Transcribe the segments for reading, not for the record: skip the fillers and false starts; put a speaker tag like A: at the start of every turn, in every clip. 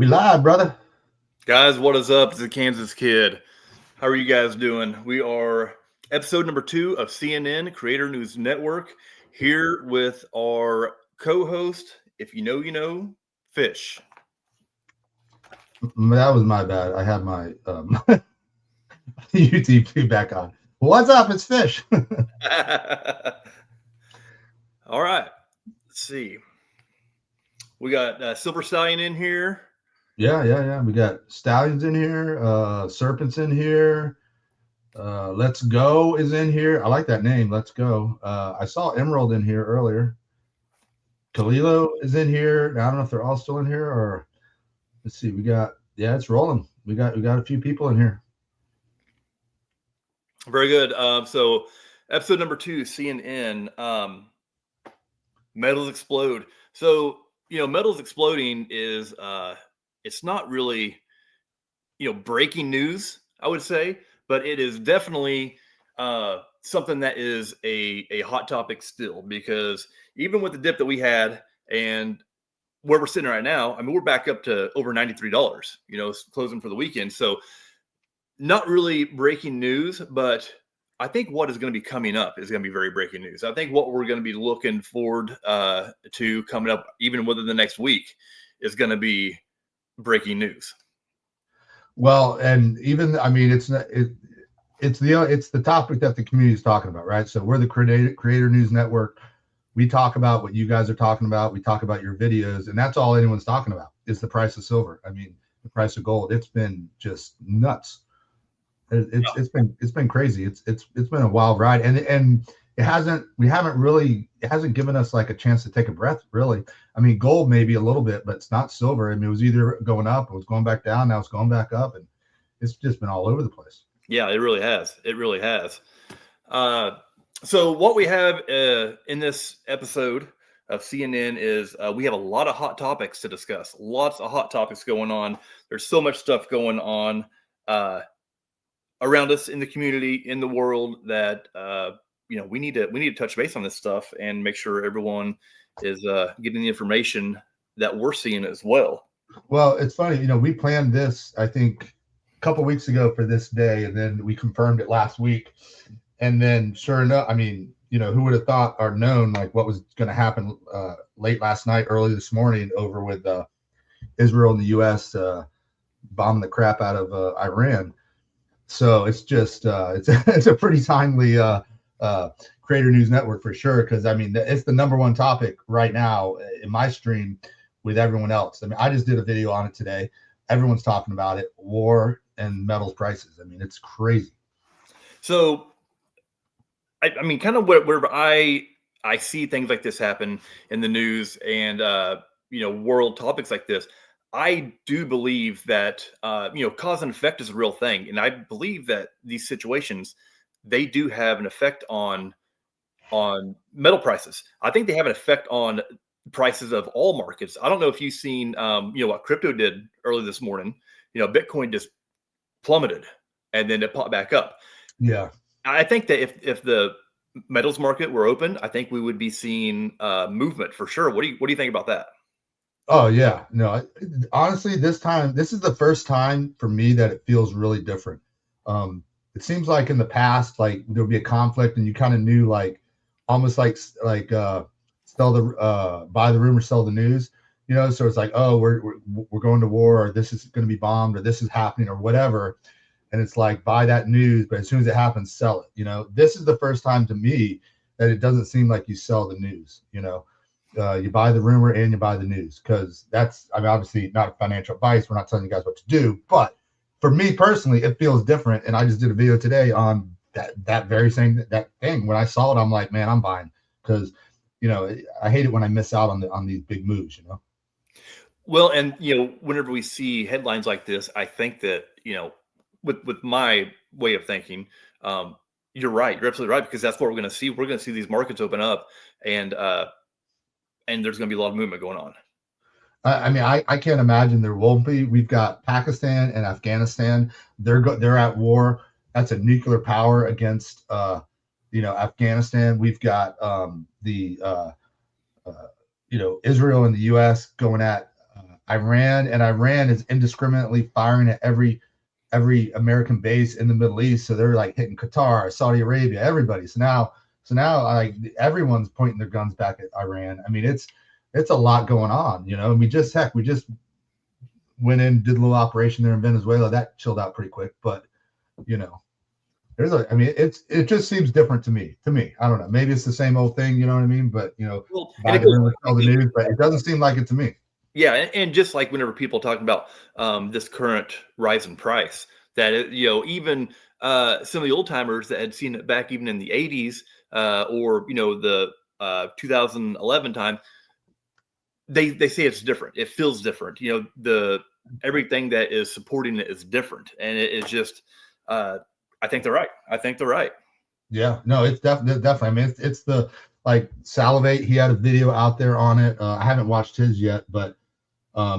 A: We live, brother.
B: Guys, what is up? It's the Kansas Kid. How are you guys doing? We are episode number 2 of CNN Creator News Network here with our co-host, if you know, you know, Fish.
A: That was my bad. I had my YouTube feedback on. What's up? It's Fish.
B: All right. Let's see. We got Silver Stallion in here.
A: Yeah. We got Stallions in here. Serpents in here. Let's Go is in here. I like that name. Let's Go. I saw Emerald in here earlier. Kalilo is in here. I don't know if they're all still in here or let's see. It's rolling. We got a few people in here.
B: Very good. So episode number 2, CNN, metals explode. So, metals exploding is, it's not really, breaking news, I would say, but it is definitely something that is a hot topic still, because even with the dip that we had and where we're sitting right now, I mean, we're back up to over $93, closing for the weekend. So not really breaking news, but I think what is going to be coming up is going to be very breaking news. I think what we're going to be looking forward to coming up, even within the next week, is going to be breaking news.
A: Well, and even, I mean, it's the topic that the community is talking about, right? So we're the Creator News Network. We talk about what you guys are talking about. We talk about your videos, and that's all anyone's talking about is the price of silver. I mean, the price of gold. It's been just nuts. It's been crazy. It's been a wild ride, and it hasn't given us like a chance to take a breath, really. I mean, gold maybe a little bit, but it's not silver. I mean, it was either going up, it was going back down, now it's going back up, and it's just been all over the place.
B: Yeah, it really has. It really has. So what we have in this episode of CNN is we have a lot of hot topics to discuss. Lots of hot topics going on. There's so much stuff going on around us in the community, in the world, that we need to touch base on this stuff and make sure everyone is getting the information that we're seeing as well.
A: Well, it's funny, we planned this, I think, a couple weeks ago for this day, and then we confirmed it last week. And then, sure enough, I mean, who would have thought or known like what was going to happen late last night, early this morning, over with Israel and the U.S. Bombing the crap out of Iran. So it's just it's a pretty timely Creator News Network for sure, because I mean it's the number one topic right now in my stream with everyone else. I mean, I just did a video on it today. Everyone's talking about it. War and metals prices. I mean, it's crazy.
B: So, I mean, kind of wherever I see things like this happen in the news and world topics like this, I do believe that, cause and effect is a real thing. And I believe that these situations, they do have an effect on metal prices. I think they have an effect on prices of all markets. I don't know if you've seen, what crypto did early this morning. Bitcoin just plummeted and then it popped back up.
A: Yeah.
B: I think that if the metals market were open, I think we would be seeing movement for sure. What do you think about that?
A: Oh yeah, no. Honestly, this is the first time for me that it feels really different. It seems like in the past, like there'll be a conflict, and you kind of knew, like almost like buy the rumor, sell the news. So it's like, oh, we're going to war, or this is going to be bombed, or this is happening, or whatever. And it's like, buy that news, but as soon as it happens, sell it. This is the first time to me that it doesn't seem like you sell the news. You buy the rumor and you buy the news, because that's, I mean, obviously not financial advice. We're not telling you guys what to do, but for me personally, it feels different. And I just did a video today on that very same thing. When I saw it, I'm like, man, I'm buying, because I hate it when I miss out on these big moves.
B: Well, and whenever we see headlines like this, I think that with my way of thinking, you're right. You're absolutely right, because that's what we're going to see. We're going to see these markets open up, and there's going to be a lot of movement going on.
A: I mean, I can't imagine there won't be. We've got Pakistan and Afghanistan. They're at war. That's a nuclear power against Afghanistan. We've got Israel and the U.S. going at Iran, and Iran is indiscriminately firing at every American base in the Middle East. So they're like hitting Qatar, Saudi Arabia, everybody. So now like everyone's pointing their guns back at Iran. I mean, it's a lot going on, you know. And we just went in, did a little operation there in Venezuela. That chilled out pretty quick, but you know, it just seems different to me. I don't know. Maybe it's the same old thing, you know what I mean? But you know, I didn't really tell the news, but it doesn't seem like it to me.
B: Yeah, and just like whenever people talk about this current rise in price, that even some of the old timers that had seen it back even in the 80s or the 2011 time, they say it's different. It feels different. Everything that is supporting it is different, and it is just. I think they're right. Yeah,
A: no, it's definitely. I mean, it's the like Salivate. He had a video out there on it. I haven't watched his yet, but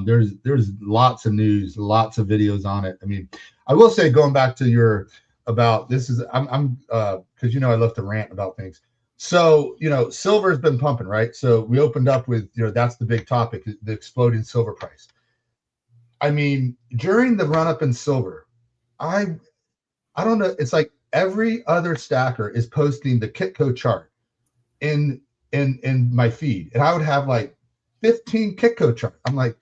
A: there's lots of news, lots of videos on it. I mean, I will say, going back to your about this is I'm because I love to rant about things. So silver's been pumping, right? So we opened up with that's the big topic, the exploding silver price. I mean, during the run up in silver, I don't know. It's like every other stacker is posting the Kitco chart in my feed, and I would have like 15 Kitco chart. I'm like,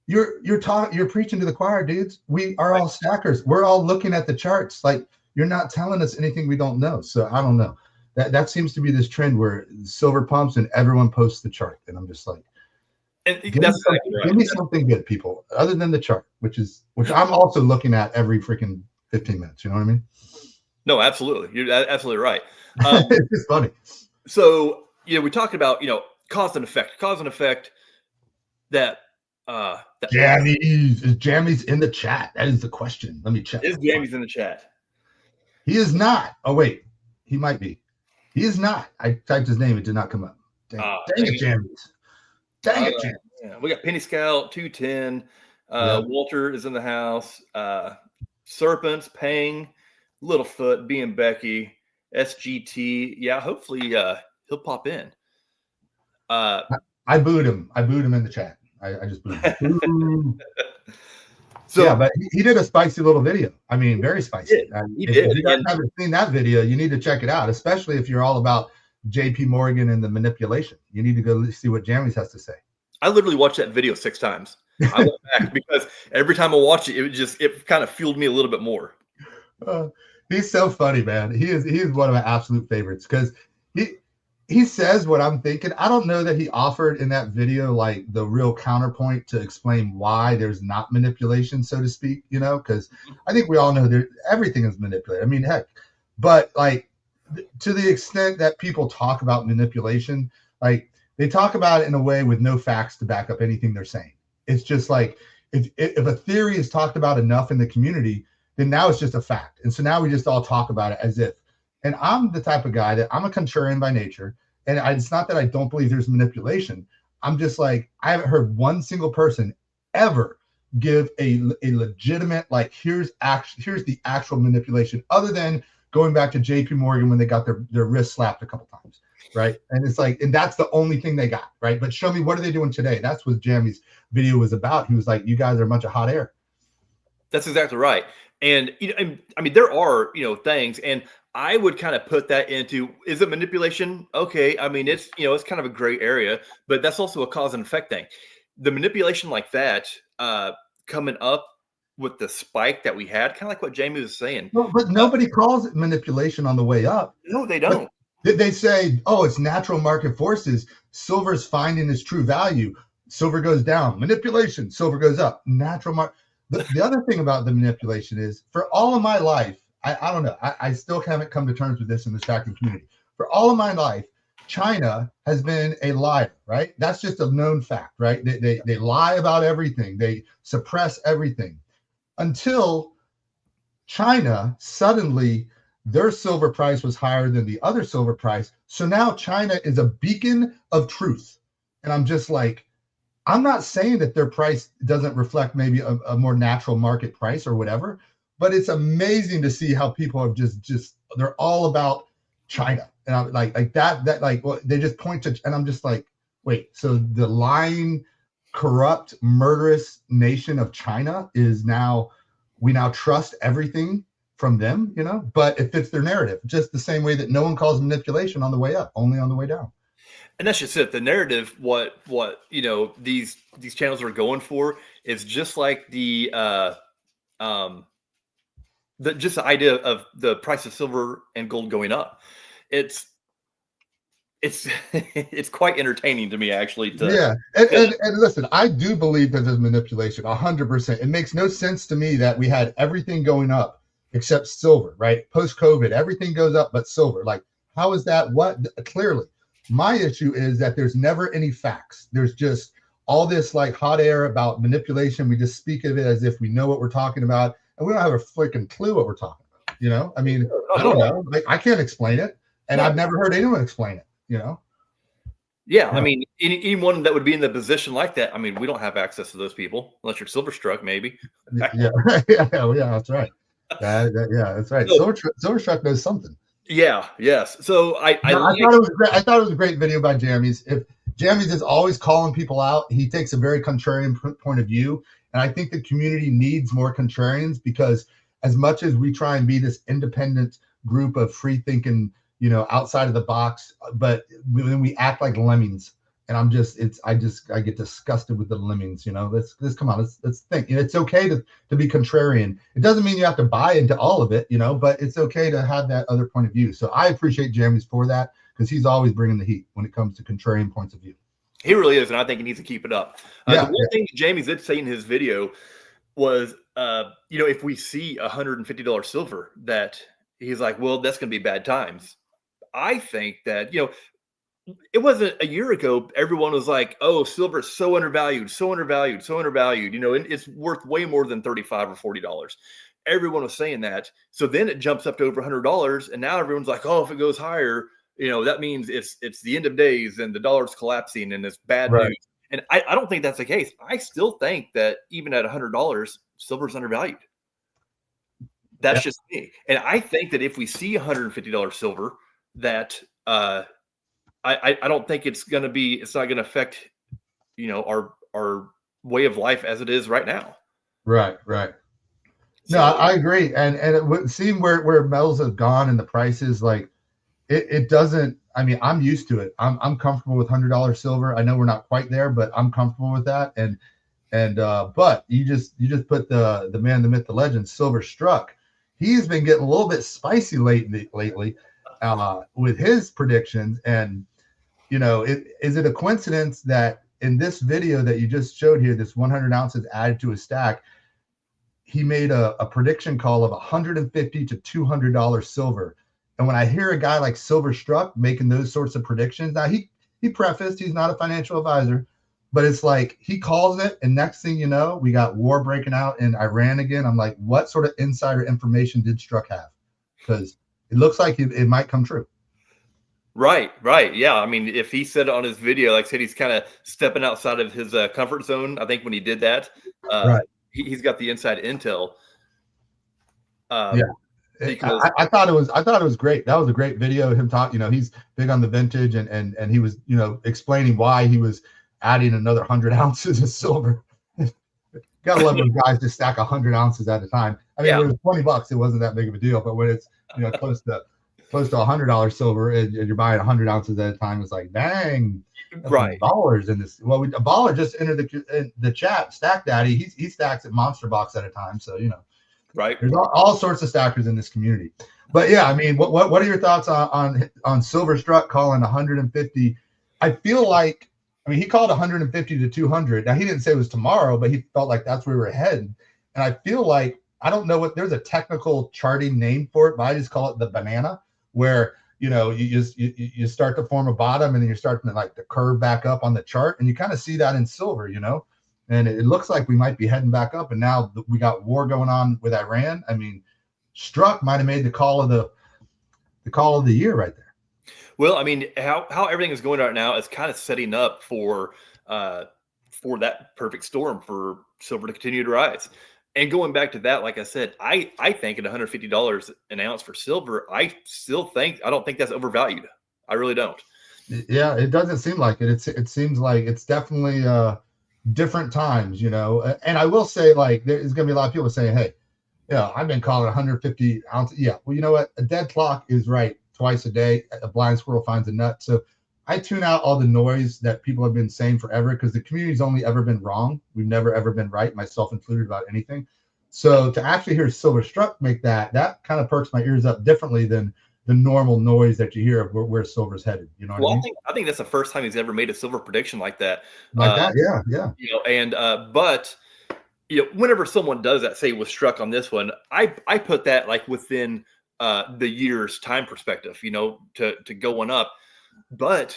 A: you're preaching to the choir, dudes. We are all stackers. We're all looking at the charts. Like, you're not telling us anything we don't know. So I don't know. That seems to be this trend where silver pumps and everyone posts the chart, and I'm just like, give me something good, people, other than the chart, which I'm also looking at every freaking 15 minutes. You know what I mean?
B: No, absolutely. You're absolutely right.
A: It's just funny.
B: So, we talked about, cause and effect that,
A: Jammies, is Jammies in the chat? That is the question. Let me check.
B: Is Jammies in the chat?
A: He is not. Oh, wait. He might be. He is not. I typed his name. It did not come up. Dang it, Jammies. Dang it, Jammies.
B: Yeah. We got Penny Scout, 210. Walter is in the house. Serpents, Pang, Littlefoot, B and Becky, SGT. Yeah, hopefully he'll pop in.
A: I booed him. I booed him in the chat. I just booed him. So yeah, but he did a spicy little video. I mean, very spicy.
B: He did.
A: If you guys haven't seen that video, you need to check it out, especially if you're all about JP Morgan and the manipulation. You need to go see what Jammies has to say.
B: I literally watched that video 6 times. I went back because every time I watched it, it kind of fueled me a little bit more.
A: He's so funny, man. He is one of my absolute favorites because he says what I'm thinking. I don't know that he offered in that video like the real counterpoint to explain why there's not manipulation, so to speak, because I think we all know everything is manipulated. I mean, heck, but like to the extent that people talk about manipulation, like they talk about it in a way with no facts to back up anything they're saying. It's just like if a theory is talked about enough in the community, then now it's just a fact. And so now we just all talk about it as if. And I'm the type of guy that I'm a contrarian by nature. And it's not that I don't believe there's manipulation. I'm just like, I haven't heard one single person ever give a legitimate, like, here's the actual manipulation, other than going back to JP Morgan when they got their wrist slapped a couple times, right? And it's like, and that's the only thing they got, right? But show me, what are they doing today? That's what Jamie's video was about. He was like, you guys are a bunch of hot air.
B: That's exactly right. And, I mean, there are, things, and I would kind of put that into, is it manipulation? Okay. I mean, it's, it's kind of a gray area, but that's also a cause and effect thing. The manipulation like that, coming up with the spike that we had, kind of like what Jamie was saying.
A: No, but nobody calls it manipulation on the way up.
B: No, they don't.
A: They say, oh, it's natural market forces. Silver's finding its true value. Silver goes down. Manipulation. Silver goes up. Natural market. The other thing about the manipulation is, for all of my life, I don't know. I still haven't come to terms with this in the stacking community. For all of my life, China has been a liar, right? That's just a known fact, right? They lie about everything. They suppress everything until China suddenly, their silver price was higher than the other silver price. So now China is a beacon of truth. And I'm just like, I'm not saying that their price doesn't reflect maybe a more natural market price or whatever, but it's amazing to see how people have just they're all about China. And I'm like that well, they just point to, and I'm just like, wait, so the lying corrupt, murderous nation of China is now, we now trust everything from them, you know, but it fits their narrative, just the same way that no one calls manipulation on the way up, only on the way down.
B: And that's just it. The narrative, what you know, these channels are going for is just like the just the idea of the price of silver and gold going up. It's it's quite entertaining to me, actually.
A: Yeah, and listen, I do believe that there's manipulation 100%. It makes no sense to me that we had everything going up except silver, right? Post COVID, everything goes up but silver. Like, how is that? What? Clearly, my issue is that there's never any facts. There's just all this like hot air about manipulation. We just speak of it as if we know what we're talking about, and we don't have a freaking clue what we're talking about. You know, I mean, I don't know. Like, I can't explain it, and I've never heard anyone explain it. You know.
B: Yeah, I mean, anyone that would be in the position like that, I mean, we don't have access to those people unless you're silver struck, maybe.
A: Yeah, that's right. Yeah, that's right. So, Silverstruck knows something.
B: Yeah, yes. So I
A: thought it was great. I thought it was a great video by Jammies. If Jammies is always calling people out, he takes a very contrarian point of view, and I think the community needs more contrarians, because as much as we try and be this independent group of free thinking, you know, outside of the box, but when we act like lemmings, and I get disgusted with the lemmings. You know, let's come on, let's think. You know, it's okay to be contrarian. It doesn't mean you have to buy into all of it, you know, but it's okay to have that other point of view. So I appreciate Jammies for that, because he's always bringing the heat when it comes to contrarian points of view.
B: He really is, and I think he needs to keep it up. The one thing Jammies did say in his video was, you know, if we see $150 silver, that he's like, well, that's going to be bad times. I think that, you know, it wasn't a year ago, everyone was like, oh, silver is so undervalued, so undervalued, so undervalued. You know, it's worth way more than $35 or $40. Everyone was saying that. So then it jumps up to over $100. And now everyone's like, oh, if it goes higher, you know, that means it's the end of days and the dollar's collapsing and it's bad news. And I don't think that's the case. I still think that even at $100, silver's undervalued. That's just me. And I think that if we see $150 silver, that I don't think it's not going to affect, you know, our way of life as it is right now.
A: Right. So, no, I agree. And it would seem where metals have gone and the prices, like it doesn't, I mean, I'm used to it. I'm comfortable with $100 silver. I know we're not quite there, but I'm comfortable with that. And but you just put the man, the myth, the legend, Silverstruck. He's been getting a little bit spicy lately with his predictions. And you know, is it a coincidence that in this video that you just showed here, this 100 ounces added to his stack, he made a prediction call of $150 to $200 silver. And when I hear a guy like Silverstruck making those sorts of predictions, now he prefaced he's not a financial advisor, but it's like he calls it, and next thing you know, we got war breaking out in Iran again. I'm like, what sort of insider information did Struck have? Because it looks like it might come true.
B: Right. Yeah. I mean, if he said it on his video, like I said, he's kind of stepping outside of his comfort zone. I think when he did that, he's got the inside intel.
A: Because I thought it was great. That was a great video. Him talk, you know, he's big on the vintage, and he was, you know, explaining why he was adding another 100 ounces of silver. Gotta love those guys to stack 100 ounces at a time. I mean, when it was $20, it wasn't that big of a deal, but when it's, you know, close to $100 silver and you're buying 100 ounces at a time, it's like, dang,
B: right.
A: Dollars in this. Well, a baller just entered the chat. Stack Daddy, he stacks at Monster Box at a time, so you know,
B: right.
A: There's all sorts of stackers in this community. But yeah, I mean, what are your thoughts on Silverstruck calling 150? I feel like, I mean, he called 150 to 200. Now he didn't say it was tomorrow, but he felt like that's where we were heading. And I feel like, I don't know there's a technical charting name for it, but I just call it the banana, where, you know, you start to form a bottom and then you're starting to like to curve back up on the chart. And you kind of see that in silver, you know, and it looks like we might be heading back up. And now we got war going on with Iran. I mean, Struck might have made the call of the year right there.
B: Well, I mean, how everything is going right now is kind of setting up for that perfect storm for silver to continue to rise. And going back to that, like I said, I think at $150 an ounce for silver, I don't think that's overvalued. I really don't.
A: Yeah, it doesn't seem like it. It seems like it's definitely different times, you know. And I will say, like, there's going to be a lot of people saying, hey, yeah, I've been calling 150 ounces. Yeah, well, you know what? A dead clock is right twice a day. A blind squirrel finds a nut. So I tune out all the noise that people have been saying forever, because the community's only ever been wrong. We've never ever been right, myself included, about anything. So to actually hear Silver Struck make that kind of perks my ears up differently than the normal noise that you hear of where silver's headed. You know what I
B: Well,
A: mean?
B: I think that's the first time he's ever made a silver prediction like that.
A: Like that, yeah, yeah.
B: You know, and but you know, whenever someone does that, say was struck on this one, I put that like within the year's time perspective, you know, to going up. But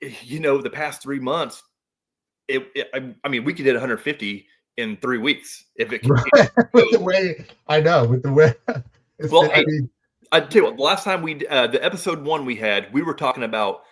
B: you know, the past 3 months, I mean, we could hit 150 in 3 weeks if it
A: Right.
B: continues.
A: With the way I know, with the way it's
B: Well,
A: been, I
B: hey,
A: mean,
B: I tell you what, the last time the episode 1 we had, we were talking about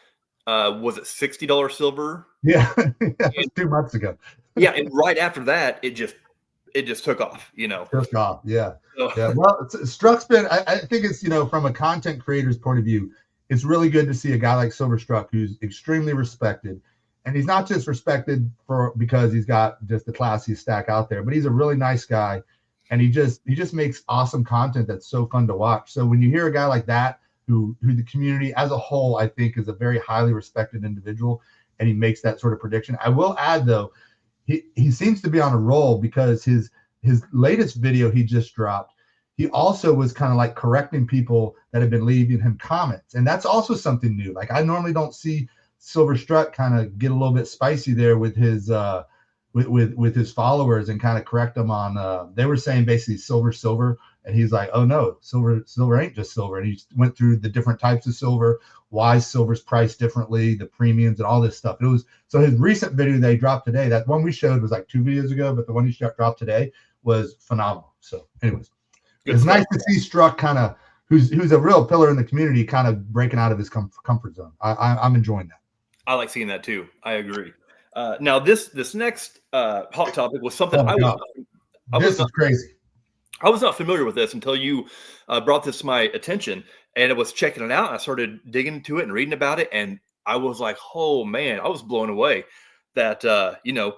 B: was it $60 silver?
A: yeah, that was
B: And
A: 2 months ago.
B: yeah, and right after that, it just took off, you know.
A: Took off, yeah,
B: So,
A: yeah. Well, Struck's been. I think it's, you know, from a content creator's point of view, it's really good to see a guy like Silver Struck who's extremely respected, and he's not just respected for because he's got just the classiest stack out there, but he's a really nice guy, and he just makes awesome content that's so fun to watch. So when you hear a guy like that, who the community as a whole, I think, is a very highly respected individual, and he makes that sort of prediction. I will add though, he seems to be on a roll, because his latest video he just dropped, he also was kind of like correcting people that have been leaving him comments, and that's also something new. Like, I normally don't see Silver Struck kind of get a little bit spicy there with his with his followers and kind of correct them on they were saying basically silver, and he's like, oh no, silver ain't just silver. And he went through the different types of silver, why silver's priced differently, the premiums and all this stuff. It was, so his recent video they dropped today, that one we showed was like 2 videos ago, but the one he dropped today was phenomenal. So anyways,
B: good
A: it's
B: stuff.
A: nice to see Struck kind of, who's a real pillar in the community, kind of breaking out of his comfort zone. I'm enjoying that.
B: I like seeing that too. I agree. Now this next hot topic was something
A: Oh my God, this is crazy.
B: I was not familiar with this until you brought this to my attention, and I was checking it out. And I started digging into it and reading about it, and I was like, "Oh man!" I was blown away that you know,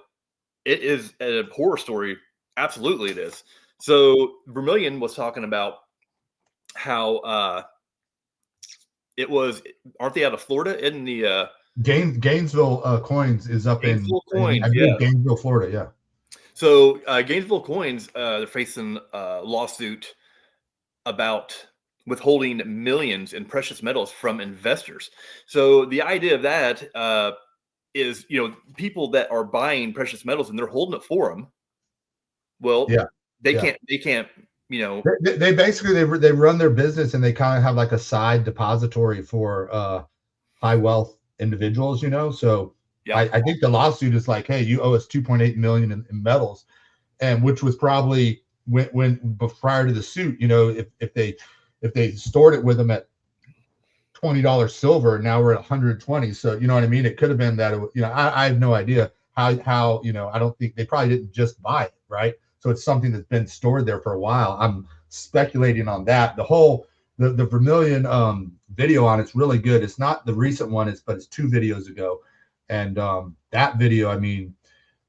B: it is a horror story. Absolutely, it is. So Vermilion was talking about how it was. Aren't they out of Florida? In the
A: Gainesville Coins is up
B: Gainesville
A: in
B: Coins,
A: I believe
B: yeah.
A: Gainesville, Florida. Yeah.
B: So Gainesville Coins, they're facing a lawsuit about withholding millions in precious metals from investors. So the idea of that is, you know, people that are buying precious metals and they're holding it for them. Well,
A: Yeah.
B: they
A: Yeah.
B: can't, you know.
A: They basically they run their business, and they kind of have like a side depository for high wealth individuals, you know. So
B: Yeah.
A: I think the lawsuit is like, hey, you owe us 2.8 million in metals, and which was probably when prior to the suit, you know, if they stored it with them at $20 silver, now we're at 120. So you know what I mean? It could have been that you know, I have no idea how you know, I don't think they probably didn't just buy it, right? So it's something that's been stored there for a while. I'm speculating on that. The Vermilion video on it's really good. It's not the recent one, but it's 2 videos ago. And that video, I mean,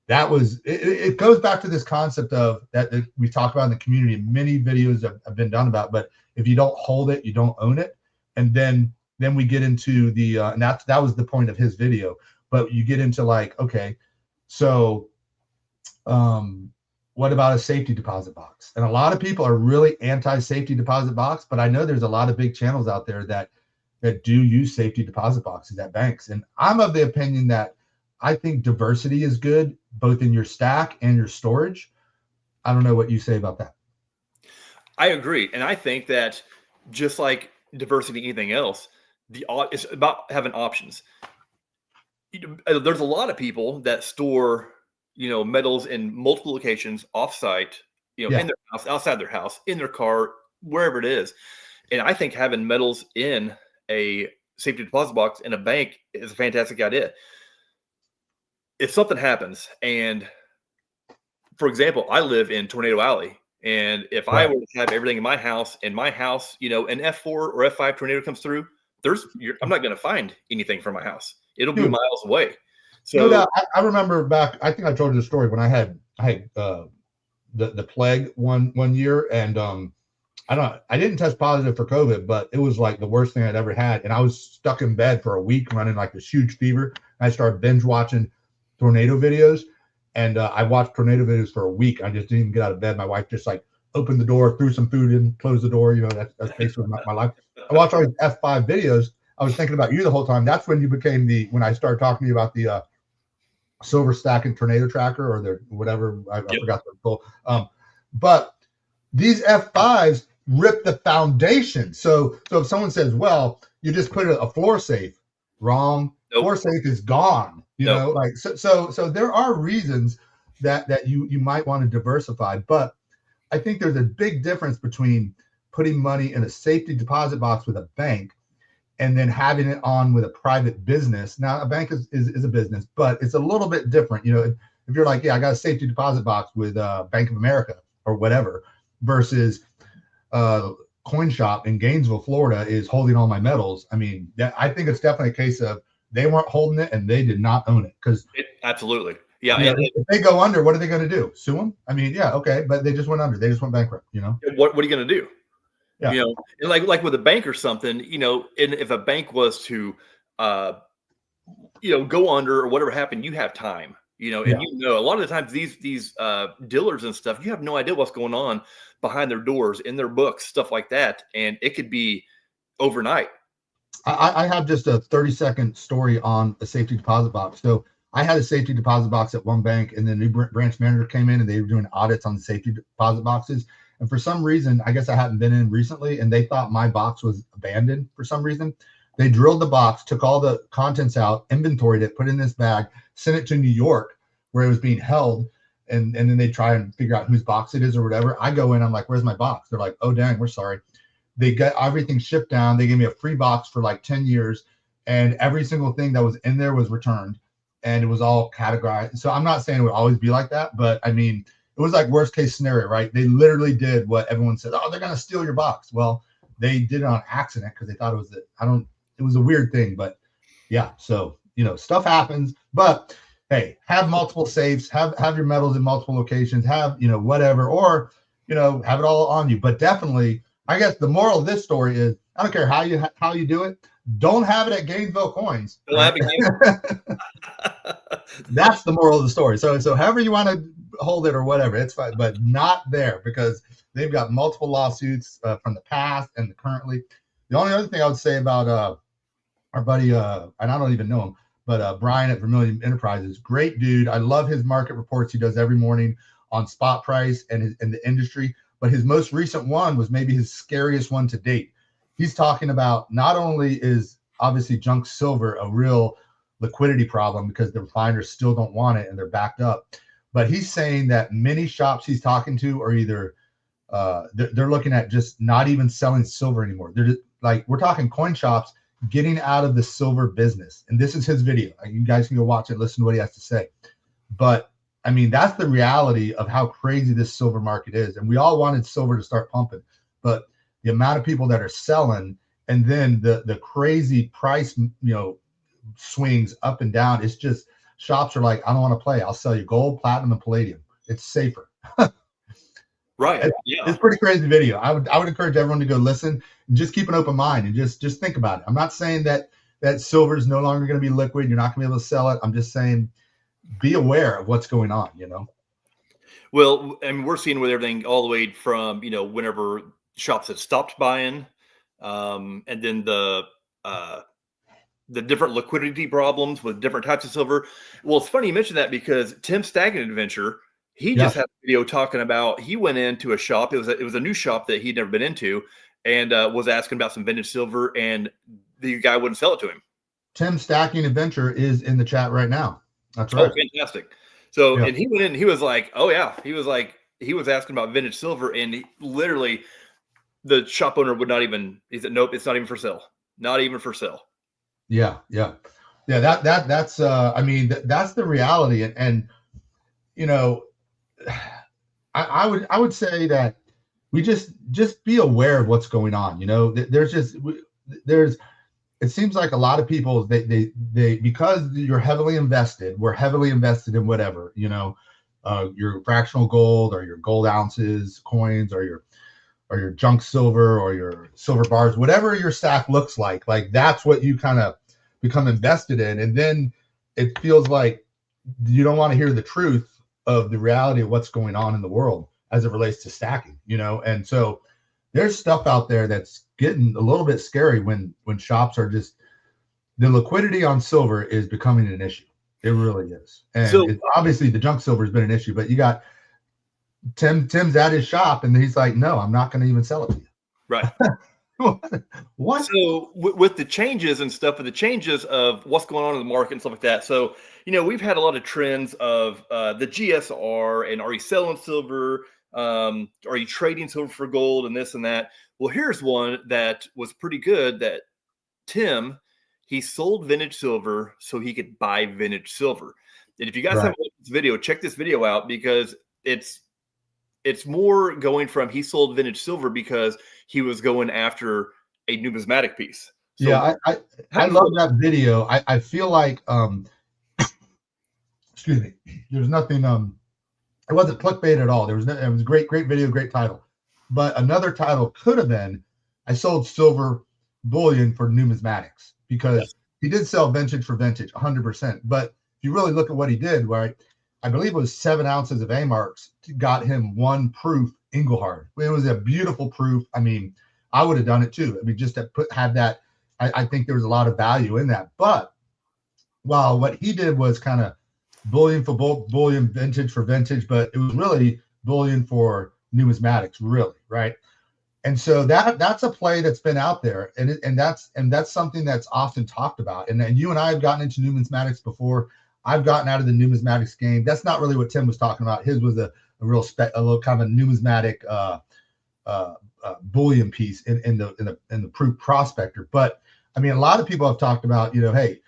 A: that was it goes back to this concept of that we talk about in the community, and many videos have been done about, but if you don't hold it, you don't own it. And then we get into the and that was the point of his video. But you get into like, okay, so what about a safety deposit box? And a lot of people are really anti-safety deposit box, but I know there's a lot of big channels out there that do use safety deposit boxes at banks. And I'm of the opinion that I think diversity is good, both in your stack and your storage. I don't know what you say about that.
B: I agree, and I think that just like diversity, anything else, it's about having options. There's a lot of people that store, you know, metals in multiple locations, offsite, you know,
A: Yeah.
B: in their house, outside their house, in their car, wherever it is. And I think having metals in a safety deposit box in a bank is a fantastic idea. If something happens, and for example, I live in Tornado Alley, and if I
A: Right.
B: were to have everything in my house, you know, an F4 or F5 tornado comes through, I'm not going to find anything from my house. It'll be
A: Dude,
B: miles away.
A: No
B: So
A: doubt. I remember back. I think I told you the story when I had the plague one year, and I didn't test positive for COVID, but it was like the worst thing I'd ever had, and I was stuck in bed for a week running like this huge fever. I started binge watching tornado videos, and I watched tornado videos for a week. I just didn't even get out of bed. My wife just like opened the door, threw some food in, closed the door. That's basically my life. I watched all these F5 videos. I was thinking about you the whole time. That's when you became when I started talking to you about the silver stacking tornado tracker or the whatever. I
B: yep.
A: forgot the full. But these F5s rip the foundation. So if someone says, well, you just put a floor safe, wrong.
B: Nope.
A: Floor safe is gone. Like so there are reasons that you might want to diversify, but I think there's a big difference between putting money in a safety deposit box with a bank and then having it on with a private business. Now, a bank is a business, but it's a little bit different. If you're like, yeah, I got a safety deposit box with Bank of America or whatever, versus CoinShop in Gainesville, Florida is holding all my metals. I mean, I think it's definitely a case of they weren't holding it and they did not own it. Because
B: absolutely. Yeah.
A: If they go under, what are they going to do? Sue them? I mean, yeah, okay, but they just went under. They just went bankrupt.
B: What are you going to do?
A: Yeah.
B: And like with a bank or something, and if a bank was to, go under or whatever happened, you have time, and a lot of the times these dealers and stuff, you have no idea what's going on behind their doors, in their books, stuff like that. And it could be overnight.
A: I have just a 30-second story on a safety deposit box. So I had a safety deposit box at one bank, and the new branch manager came in and they were doing audits on the safety deposit boxes. And for some reason, I guess I hadn't been in recently, and they thought my box was abandoned for some reason. They drilled the box, took all the contents out, inventoried it, put it in this bag, sent it to New York where it was being held. And then they try and figure out whose box it is or whatever. I go in, I'm like, where's my box? They're like, oh, dang, we're sorry. They got everything shipped down. They gave me a free box for like 10 years. And every single thing that was in there was returned. And it was all categorized. So I'm not saying it would always be like that, but I mean, it was like worst case scenario, right? They literally did what everyone said. Oh, they're going to steal your box. Well, they did it on accident because they thought it was it was a weird thing, but yeah. So, stuff happens, but hey, have multiple safes, have your metals in multiple locations, have, whatever, or, have it all on you. But definitely, I guess the moral of this story is, I don't care how you do it. Don't have it at Gainesville Coins. Right? That's the moral of the story. So however you want to hold it or whatever, it's fine, but not there because they've got multiple lawsuits from the past and the currently. The only other thing I would say about our buddy, and I don't even know him, but Brian at Vermilion Enterprises, great dude. I love his market reports he does every morning on spot price and the industry. But his most recent one was maybe his scariest one to date. He's talking about not only is obviously junk silver a real liquidity problem because the refiners still don't want it and they're backed up, but he's saying that many shops he's talking to are either they're looking at just not even selling silver anymore. They're just, like, we're talking coin shops getting out of the silver business. And this is his video. You guys can go watch it, listen to what he has to say. But I mean, that's the reality of how crazy this silver market is. And we all wanted silver to start pumping, but the amount of people that are selling and then the crazy price, swings up and down. It's just shops are like, I don't want to play. I'll sell you gold, platinum, and palladium. It's safer.
B: Right.
A: It's pretty crazy video. I would encourage everyone to go listen and just keep an open mind and just think about it. I'm not saying that silver is no longer going to be liquid. You're not going to be able to sell it. I'm just saying be aware of what's going on,
B: Well, and we're seeing with everything all the way from, whenever shops have stopped buying, and then the different liquidity problems with different types of silver. Well, it's funny you mentioned that because Tim Staggen Adventure, he just had a video talking about, he went into a shop. It was a new shop that he'd never been into and was asking about some vintage silver, and the guy wouldn't sell it to him.
A: Tim Stacking Adventure is in the chat right now. That's right.
B: Oh, fantastic. So, and he went in, he was like, oh yeah. He was asking about vintage silver, and literally the shop owner would not even, he said, nope, it's not even for sale. Not even for sale.
A: Yeah. That's I mean, that's the reality. And I would say that we just be aware of what's going on. There's it seems like a lot of people they because you're heavily invested, we're heavily invested in whatever, your fractional gold or your gold ounces, coins, or your junk silver or your silver bars, whatever your stack looks like that's what you kind of become invested in. And then it feels like you don't want to hear the truth of the reality of what's going on in the world as it relates to stacking, and so there's stuff out there that's getting a little bit scary when shops are just, the liquidity on silver is becoming an issue. It really is. And
B: So
A: it's obviously the junk silver has been an issue, but you got Tim's at his shop and he's like, no, I'm not going to even sell it to you.
B: right.
A: What?
B: So with the changes and stuff, with the changes of what's going on in the market and stuff like that. So, we've had a lot of trends of the GSR and are you selling silver? Are you trading silver for gold and this and that? Well, here's one that was pretty good that Tim, he sold vintage silver so he could buy vintage silver. And if you guys
A: Right.
B: haven't watched this video, check this video out because it's more going from he sold vintage silver because he was going after a numismatic piece. So
A: Yeah, I love that video. I feel like excuse me, there's nothing it wasn't clickbait at all. It was a great video, great title. But another title could have been, I sold silver bullion for numismatics, because he did sell vintage for vintage 100%. But if you really look at what he did, right, I believe it was 7 ounces of A-marks got him 1 proof Engelhard. It was a beautiful proof. I mean, I would have done it too. I mean, just to have that, I think there was a lot of value in that. But while what he did was kind of bullion for bullion, vintage for vintage, but it was really bullion for numismatics, really, right? And so that's a play that's been out there, and that's something that's often talked about. And you and I have gotten into numismatics before. I've gotten out of the numismatics game. That's not really what Tim was talking about. His was a little kind of a numismatic bullion piece in the proof prospector. But I mean, a lot of people have talked about, hey,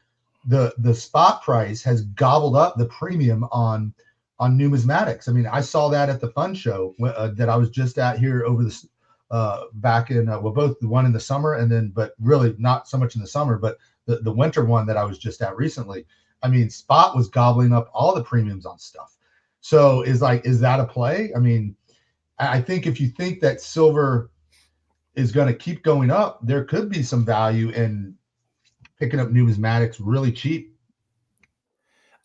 A: the spot price has gobbled up the premium on numismatics. I mean, I saw that at the fund show that I was just at here over the back in both the one in the summer and then, but really not so much in the summer, but the winter one that I was just at recently. I mean, spot was gobbling up all the premiums on stuff. So is that a play? I mean, I think if you think that silver is going to keep going up, there could be some value in picking up numismatics really cheap.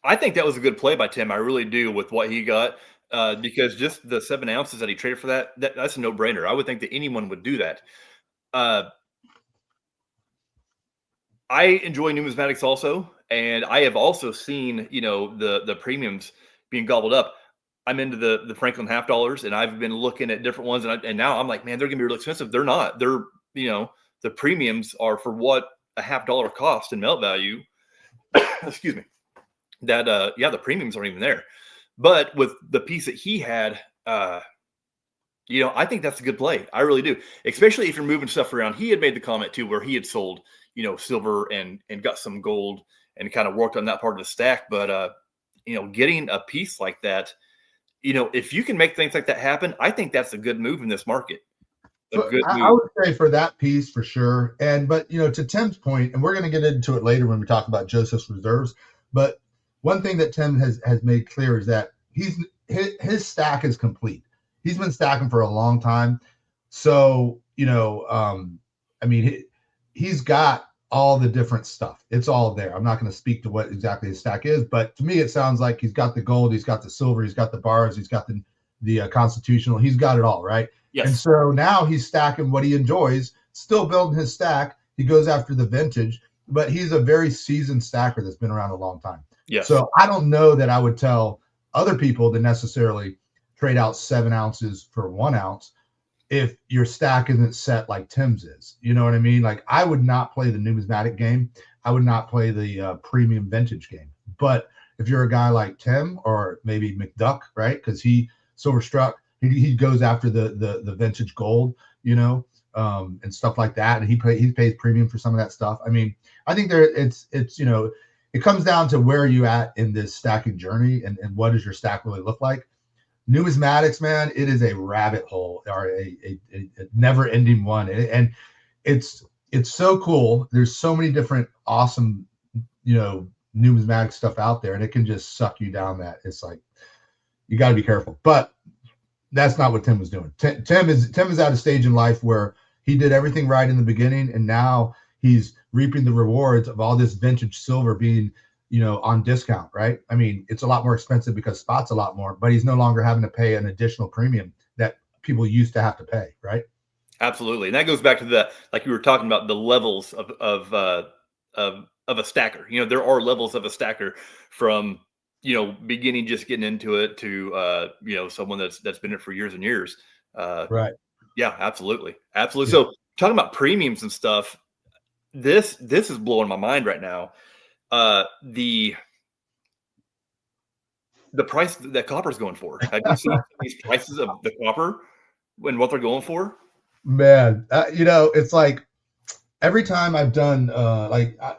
B: I think that was a good play by Tim. I really do, with what he got, because just the 7 ounces that he traded for that's a no-brainer. I would think that anyone would do that. I enjoy numismatics also, and I have also seen, the premiums being gobbled up. I'm into the Franklin half dollars, and I've been looking at different ones, and now I'm like, man, they're gonna be really expensive. They're not. They're, the premiums are for what a half dollar cost in melt value. Excuse me. That the premiums aren't even there. But with the piece that he had, I think that's a good play. I really do, especially if you're moving stuff around. He had made the comment too, where he had sold, silver and got some gold and kind of worked on that part of the stack. But getting a piece like that, if you can make things like that happen, I think that's a good move in this market.
A: I would say for that piece for sure. But to Tim's point, and we're going to get into it later when we talk about Joseph's reserves. But one thing that Tim has made clear is that his stack is complete. He's been stacking for a long time. So, I mean, he's got all the different stuff. It's all there. I'm not going to speak to what exactly his stack is, but to me, it sounds like he's got the gold, he's got the silver, he's got the bars, he's got the constitutional, he's got it all, right?
B: Yes.
A: And so now he's stacking what he enjoys, still building his stack. He goes after the vintage, but he's a very seasoned stacker that's been around a long time.
B: Yes.
A: So I don't know that I would tell other people to necessarily trade out 7 ounces for 1 ounce if your stack isn't set like Tim's is. You know what I mean? Like, I would not play the numismatic game. I would not play the premium vintage game. But if you're a guy like Tim or maybe McDuck, right? Because he silver struck, he goes after the vintage gold, and stuff like that, and he pays premium for some of that stuff. I mean, I think it's it comes down to where are you at in this stacking journey, and what does your stack really look like. Numismatics, man, it is a rabbit hole, or a never-ending one, and it's it's so cool. There's so many different awesome, numismatic stuff out there, and it can just suck you down. That it's like you got to be careful. But that's not what Tim was doing. Tim is at a stage in life where he did everything right in the beginning, and now he's reaping the rewards of all this vintage silver being, on discount, right? I mean, it's a lot more expensive because spot's a lot more, but he's no longer having to pay an additional premium that people used to have to pay, right?
B: Absolutely, and that goes back to the, like you were talking about, the levels of a stacker. There are levels of a stacker, from beginning, just getting into it, to someone that's been in it for years and years.
A: Right.
B: Yeah, absolutely, absolutely.
A: Yeah.
B: So talking about premiums and stuff, this is blowing my mind right now. The price that copper's going for. Have you seen these prices of the copper and what they're going for?
A: Man, it's like every time I've done, I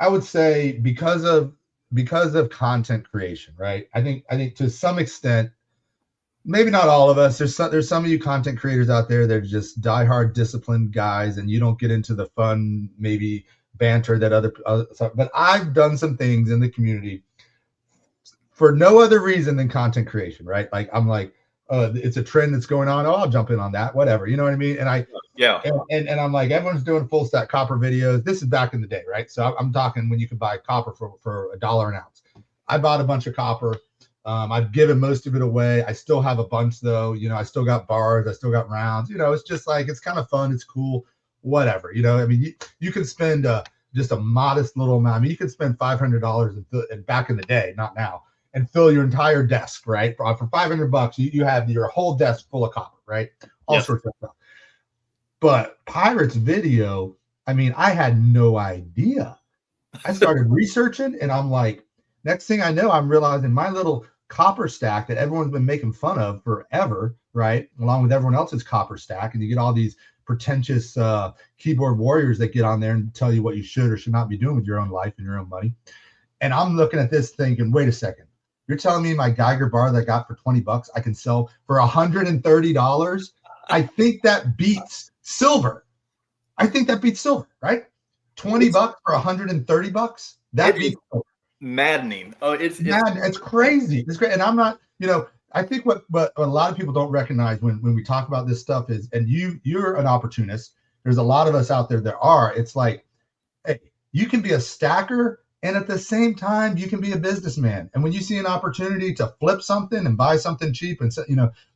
A: would say because of content creation, right? I think to some extent, maybe not all of us. There's some of you content creators out there that are just diehard disciplined guys, and you don't get into the fun, maybe banter that other. But I've done some things in the community for no other reason than content creation, right? Like I'm like, it's a trend that's going on. Oh, I'll jump in on that, whatever. You know what I mean? And I'm like, everyone's doing full stack copper videos. This is back in the day, right? So I'm talking when you could buy copper for $1 an ounce. I bought a bunch of copper. I've given most of it away. I still have a bunch though. I still got bars. I still got rounds. It's just like, it's kind of fun. It's cool, whatever. I mean, you can spend just a modest little amount. I mean, you could spend $500 and back in the day, not now, and fill your entire desk, right? For $500, you have your whole desk full of copper, right? All sorts of stuff. But Pirates Video, I mean, I had no idea. I started researching, and I'm like, next thing I know, I'm realizing my little copper stack that everyone's been making fun of forever, right? Along with everyone else's copper stack. And you get all these pretentious keyboard warriors that get on there and tell you what you should or should not be doing with your own life and your own money. And I'm looking at this thinking, wait a second. You're telling me my Geiger bar that I got for $20 I can sell for $130? I think that beats silver. Right? $20 for $130. That beats silver.
B: Maddening. Oh, it's
A: crazy. It's great. And I'm not, I think what a lot of people don't recognize when we talk about this stuff is, and you're an opportunist. There's a lot of us out there that are. It's like, hey, you can be a stacker, and at the same time, you can be a businessman. And when you see an opportunity to flip something and buy something cheap, and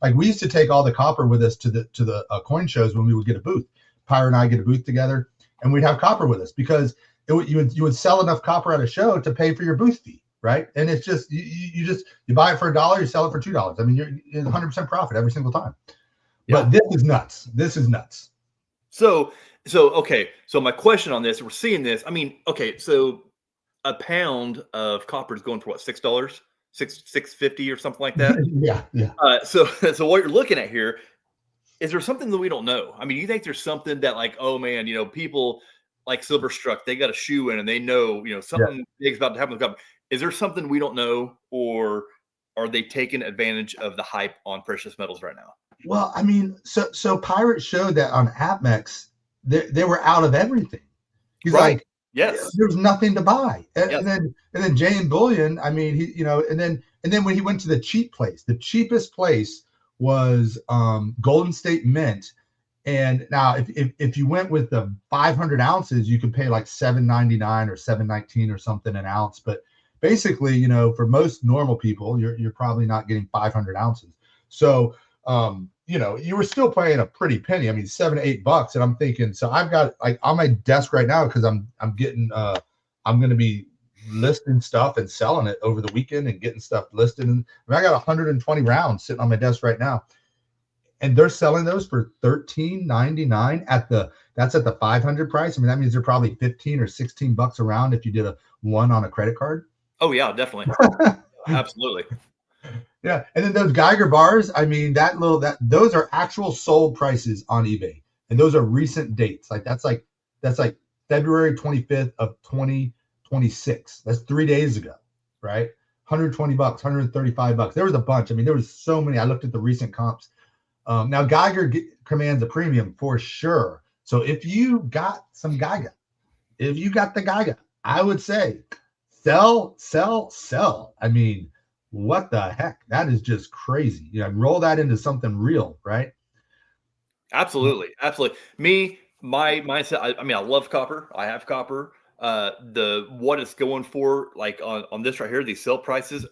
A: like we used to take all the copper with us to the coin shows when we would get a booth. Pyre and I get a booth together, and we'd have copper with us because you would sell enough copper at a show to pay for your booth fee, right? And it's just you buy it for $1, you sell it for $2. I mean, you're 100% profit every single time. Yeah. But this is nuts.
B: So okay. So my question on this, we're seeing this. I mean, okay, so a pound of copper is going for what, $6, $6.50 or something like that.
A: Yeah.
B: So what you're looking at here, is there something that we don't know? I mean, you think there's something that, like, oh man, people like Silverstruck, they got a shoe in and they know, something big's about to happen with copper. Is there something we don't know, or are they taking advantage of the hype on precious metals right now?
A: Well, I mean, so Pirate showed that on APMEX, they were out of everything. He's right. Like, yes, there's nothing to buy. And then Jay and Bullion, I mean, he, and then when he went to the cheapest place was Golden State Mint. And now if you went with the 500 ounces, you could pay like $7.99 or $7.19 or something an ounce. But basically, for most normal people, you're probably not getting 500 ounces. So, you were still paying a pretty penny. I mean, $7 to $8. And I'm thinking, so I've got like on my desk right now, because I'm getting, I'm going to be listing stuff and selling it over the weekend and getting stuff listed. And I got 120 rounds sitting on my desk right now. And they're selling those for $13.99 that's at the 500 price. I mean, that means they're probably $15 or $16 a round if you did one on a credit card.
B: Oh yeah, definitely. Absolutely.
A: Yeah. And then those Geiger bars, I mean, those are actual sold prices on eBay. And those are recent dates. Like that's like February 25th of 2026. That's 3 days ago, right? $120, $135. There was a bunch. I mean, there was so many. I looked at the recent comps. Now Geiger commands a premium for sure. So if you got some Geiger, if you got the Geiger, I would say sell. I mean, what the heck? That is just crazy. You know, roll that into something real, right?
B: Absolutely. My mindset. I mean, I love copper. I have copper. The what it's going for, like on this right here, these sale prices,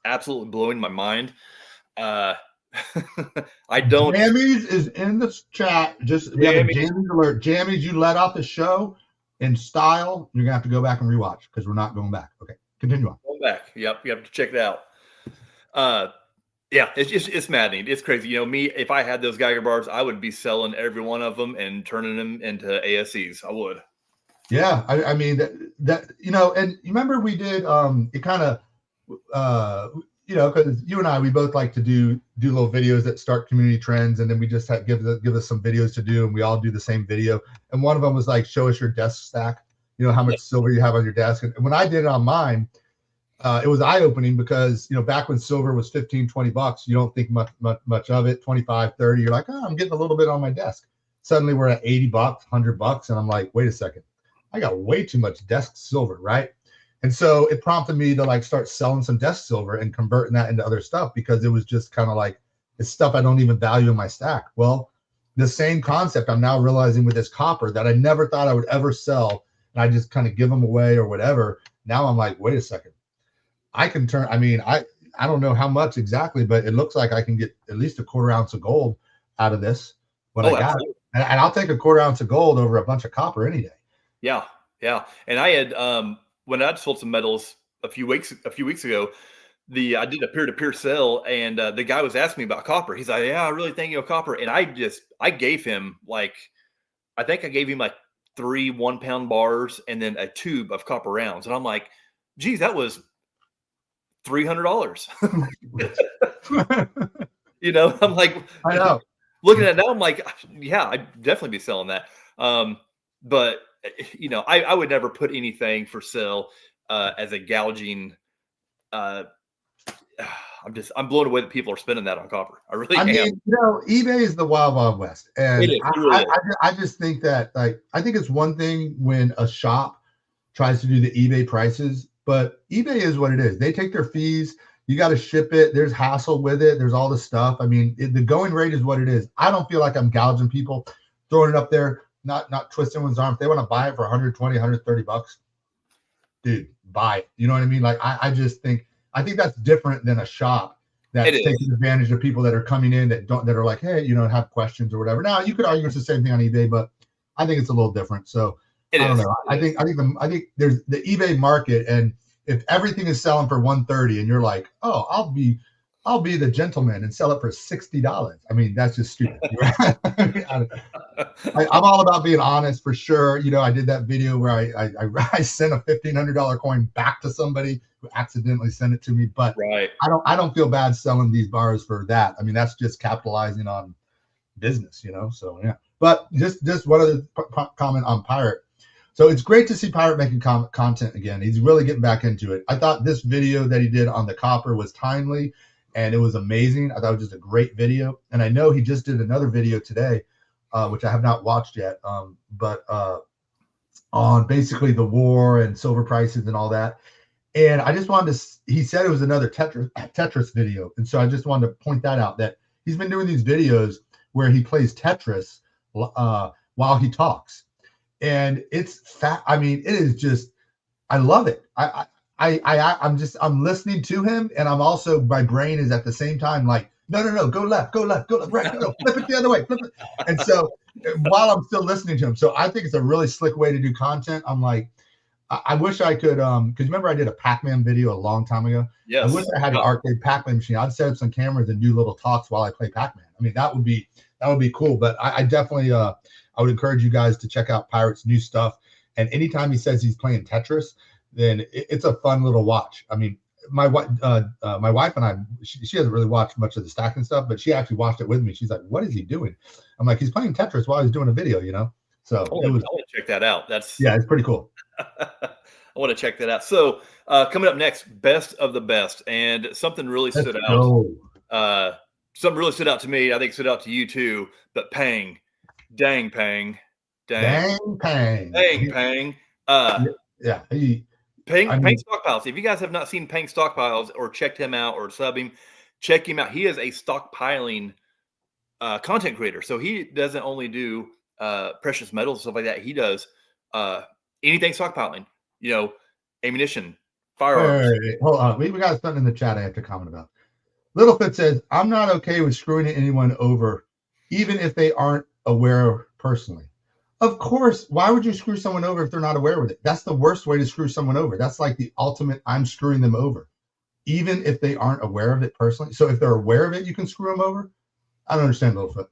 B: absolutely blowing my mind. Uh, I don't.
A: Jammies is in the chat. Just we have a Jammies alert. Jammies, you let off the show in style. You're gonna have to go back and rewatch because we're not going back. Okay, continue on.
B: Going back. Yep, you have to check it out. Yeah, it's maddening. It's crazy. You know, me, if I had those Geiger bars, I would be selling every one of them and turning them into ASCs. I would.
A: Yeah, I mean that you know, and you remember we did it kind of you know, because you and I, we both like to do little videos that start community trends, and then we just give us some videos to do, and we all do the same video. And one of them was like, show us your desk stack, you know, how much silver you have on your desk. And when I did it on mine, it was eye-opening because, you know, back when silver was $15-20, you don't think much of it. 25 30, you're like, oh, I'm getting a little bit on my desk. Suddenly we're at $80 $100, and I'm like, wait a second, I got way too much desk silver, right? And so it prompted me to like start selling some desk silver and converting that into other stuff, because it was just kind of like, it's stuff I don't even value in my stack. Well, the same concept I'm now realizing with this copper that I never thought I would ever sell, and I just kind of give them away or whatever. Now I'm like, wait a second, I can turn, I mean, I don't know how much exactly, but it looks like I can get at least a 1/4 ounce of gold out of this when I got it. And I'll take a 1/4 ounce of gold over a bunch of copper any day.
B: Yeah. And I had when I sold some metals a few weeks ago, I did a peer-to-peer sale, and the guy was asking me about copper. He's like, yeah, I really think you know copper. And I gave him like, I think I gave him like 3 1-pound bars and then a tube of copper rounds. And I'm like, geez, that was $300. You know, I'm like,
A: I know.
B: Looking at it now, I'm like, yeah, I'd definitely be selling that. But you know, I would never put anything for sale as a gouging. I'm blown away that people are spending that on copper. I really am.
A: Mean, you know, eBay is the wild, wild west. And
B: it is, really
A: I just think that, like, I think it's one thing when a shop tries to do the eBay prices, but eBay is what it is. They take their fees. You got to ship it. There's hassle with it. There's all the stuff. I mean, the going rate is what it is. I don't feel like I'm gouging people, throwing it up there, not twisting one's arm. If they want to buy it for 120, 130 bucks, dude, buy it. You know what I mean? Like, I just think, I think that's different than a shop that's taking advantage of people that are coming in that are like, hey, you know, have questions or whatever. Now you could argue it's the same thing on eBay, but I think it's a little different. So I don't know. I think there's the eBay market, and if everything is selling for 130 and you're like, oh, I'll be the gentleman and sell it for $60. I mean, that's just stupid. I'm all about being honest, for sure. You know, I did that video where I sent a $1,500 coin back to somebody who accidentally sent it to me, but I don't feel bad selling these bars for that. I mean, that's just capitalizing on business, you know? So yeah, but just one other comment on Pirate. So it's great to see Pirate making content again. He's really getting back into it. I thought this video that he did on the copper was timely, and it was amazing. I thought it was just a great video. And I know he just did another video today, which I have not watched yet, but on basically the war and silver prices and all that. And I just wanted to, he said it was another Tetris video. And so I just wanted to point that out, that he's been doing these videos where he plays Tetris while he talks. And it's I mean, it is just, I love it. I'm listening to him, and I'm also, my brain is at the same time like, no, go left, right, no, flip it the other way, flip it. And so while I'm still listening to him, so I think it's a really slick way to do content. I'm like, I wish I could, because remember I did a Pac-Man video a long time ago.
B: Yes.
A: I wish I had an arcade Pac-Man machine. I'd set up some cameras and do little talks while I play Pac-Man. I mean, that would be cool. But I definitely, I would encourage you guys to check out Pirate's new stuff. And anytime he says he's playing Tetris, then it's a fun little watch. I mean, my wife and I, she hasn't really watched much of the stacking stuff, but she actually watched it with me. She's like, what is he doing? I'm like, he's playing Tetris while he's doing a video, you know? So
B: I want to check that out.
A: Yeah, it's pretty cool.
B: I want to check that out. So coming up next, best of the best. And something really stood out something really stood out to me. I think stood out to you too. But Pang, dang Pang, dang,
A: Pang.
B: dang Pang. Uh,
A: Yeah.
B: Pang,
A: I
B: Pang
A: mean,
B: Stockpiles. If you guys have not seen Pang Stockpiles or checked him out or sub him, check him out. He is a stockpiling content creator. So he doesn't only do precious metals stuff like that. He does anything stockpiling. You know, ammunition, firearms.
A: wait. Hold on. We got something in the chat I have to comment about. Littlefoot says, I'm not okay with screwing anyone over, even if they aren't aware personally. Of course, why would you screw someone over if they're not aware with it? That's the worst way to screw someone over. That's like the ultimate, I'm screwing them over, even if they aren't aware of it personally. So if they're aware of it, you can screw them over. I don't understand, Littlefoot.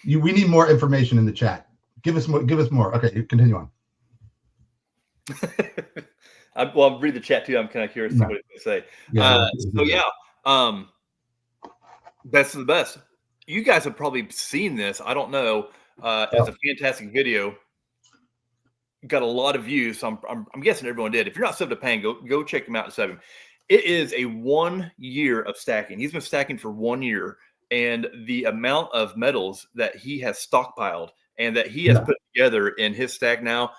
A: We need more information in the chat. Give us more. Give us more. Okay, continue on.
B: I'll read the chat too. I'm kind of curious to see what it's going to say. Best of the best. You guys have probably seen this. I don't know. It's a fantastic video. Got a lot of views. So I'm guessing everyone did. If you're not subbed to Pang, go check him out and sub him. It is a 1 year of stacking. He's been stacking for 1 year, and the amount of metals that he has stockpiled and that he has put together in his stack now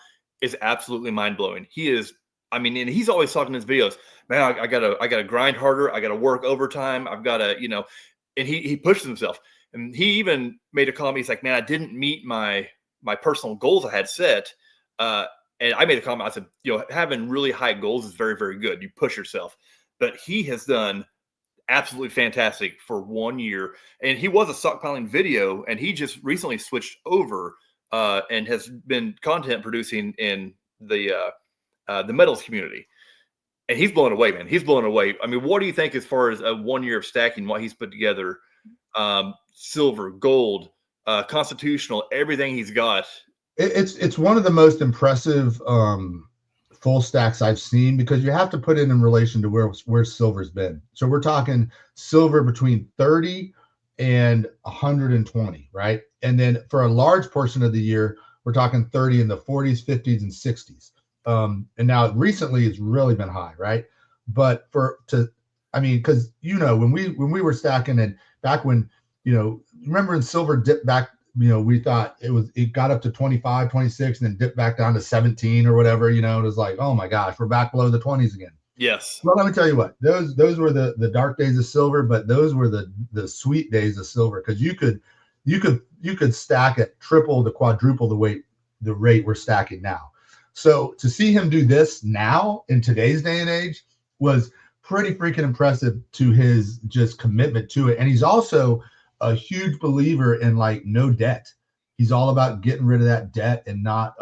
B: is absolutely mind blowing. He is. I mean, and he's always talking in his videos, man, I gotta grind harder. I gotta work overtime. I've got to, and he pushes himself. And he even made a comment. He's like, man, I didn't meet my personal goals I had set. And I made a comment. I said, having really high goals is very, very good. You push yourself. But he has done absolutely fantastic for 1 year. And he was a stockpiling video, and he just recently switched over and has been content producing in the metals community. And he's blown away, man. He's blown away. I mean, what do you think as far as a 1 year of stacking, what he's put together? Silver, gold, constitutional, everything he's got.
A: It's one of the most impressive full stacks I've seen, because you have to put it in relation to where silver's been. So we're talking silver between 30 and 120, right? And then for a large portion of the year, we're talking 30 in the 40s, 50s, and 60s. And now recently it's really been high, right? But because when we were stacking, and back when, remember when silver dipped back, we thought it got up to 25, 26, and then dipped back down to 17 or whatever, it was like, oh my gosh, we're back below the 20s again.
B: Yes.
A: Well, let me tell you what, those were the dark days of silver, but those were the sweet days of silver, because you could stack at triple to quadruple the rate we're stacking now. So to see him do this now in today's day and age was pretty freaking impressive to his just commitment to it. And he's also a huge believer in like no debt. He's all about getting rid of that debt and not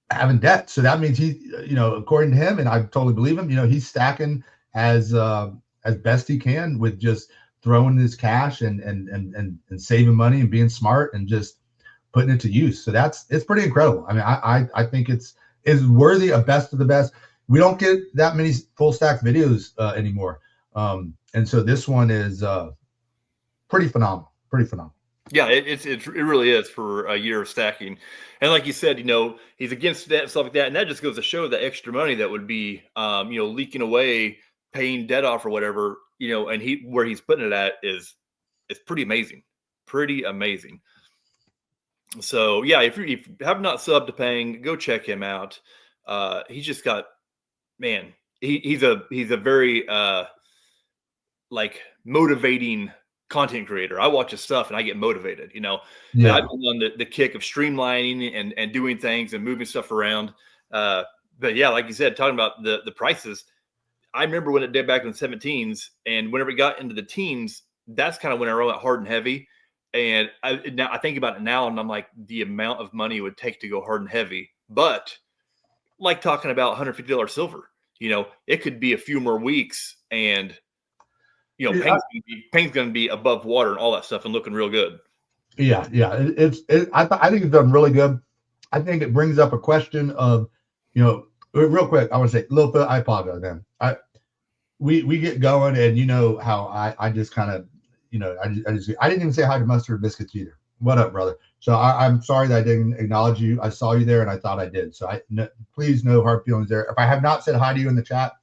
A: having debt. So that means he, according to him, and I totally believe him, he's stacking as best he can with just throwing his cash and saving money and being smart and just putting it to use. So it's pretty incredible. I mean, I think it's worthy of best of the best. We don't get that many full stack videos anymore. And so this one is pretty phenomenal.
B: Yeah, it really is for a year of stacking. And like you said, he's against debt and stuff like that. And that just goes to show the extra money that would be, leaking away, paying debt off or whatever, and where he's putting it at is pretty amazing. Pretty amazing. So yeah, if you have not subbed to Pang, go check him out. He's just got, man, he's a very motivating content creator. I watch his stuff and I get motivated, Yeah. And I've been on the kick of streamlining and doing things and moving stuff around. But yeah, like you said, talking about the prices, I remember when it did back in the 17s, and whenever it got into the teens, that's kind of when I went hard and heavy. And now I think about it now, and I'm like, the amount of money it would take to go hard and heavy. But like talking about $150 silver, it could be a few more weeks, and Pang's going to be above water and all that stuff and looking real good.
A: Yeah. I think it's done really good. I think it brings up a question of, real quick, I want to say, Littlefoot, I apologize, man. We get going, and how I just kind of, I didn't even say hi to Mustard Biscuits either. What up, brother? So I'm sorry that I didn't acknowledge you. I saw you there, and I thought I did. So please, no hard feelings there. If I have not said hi to you in the chat,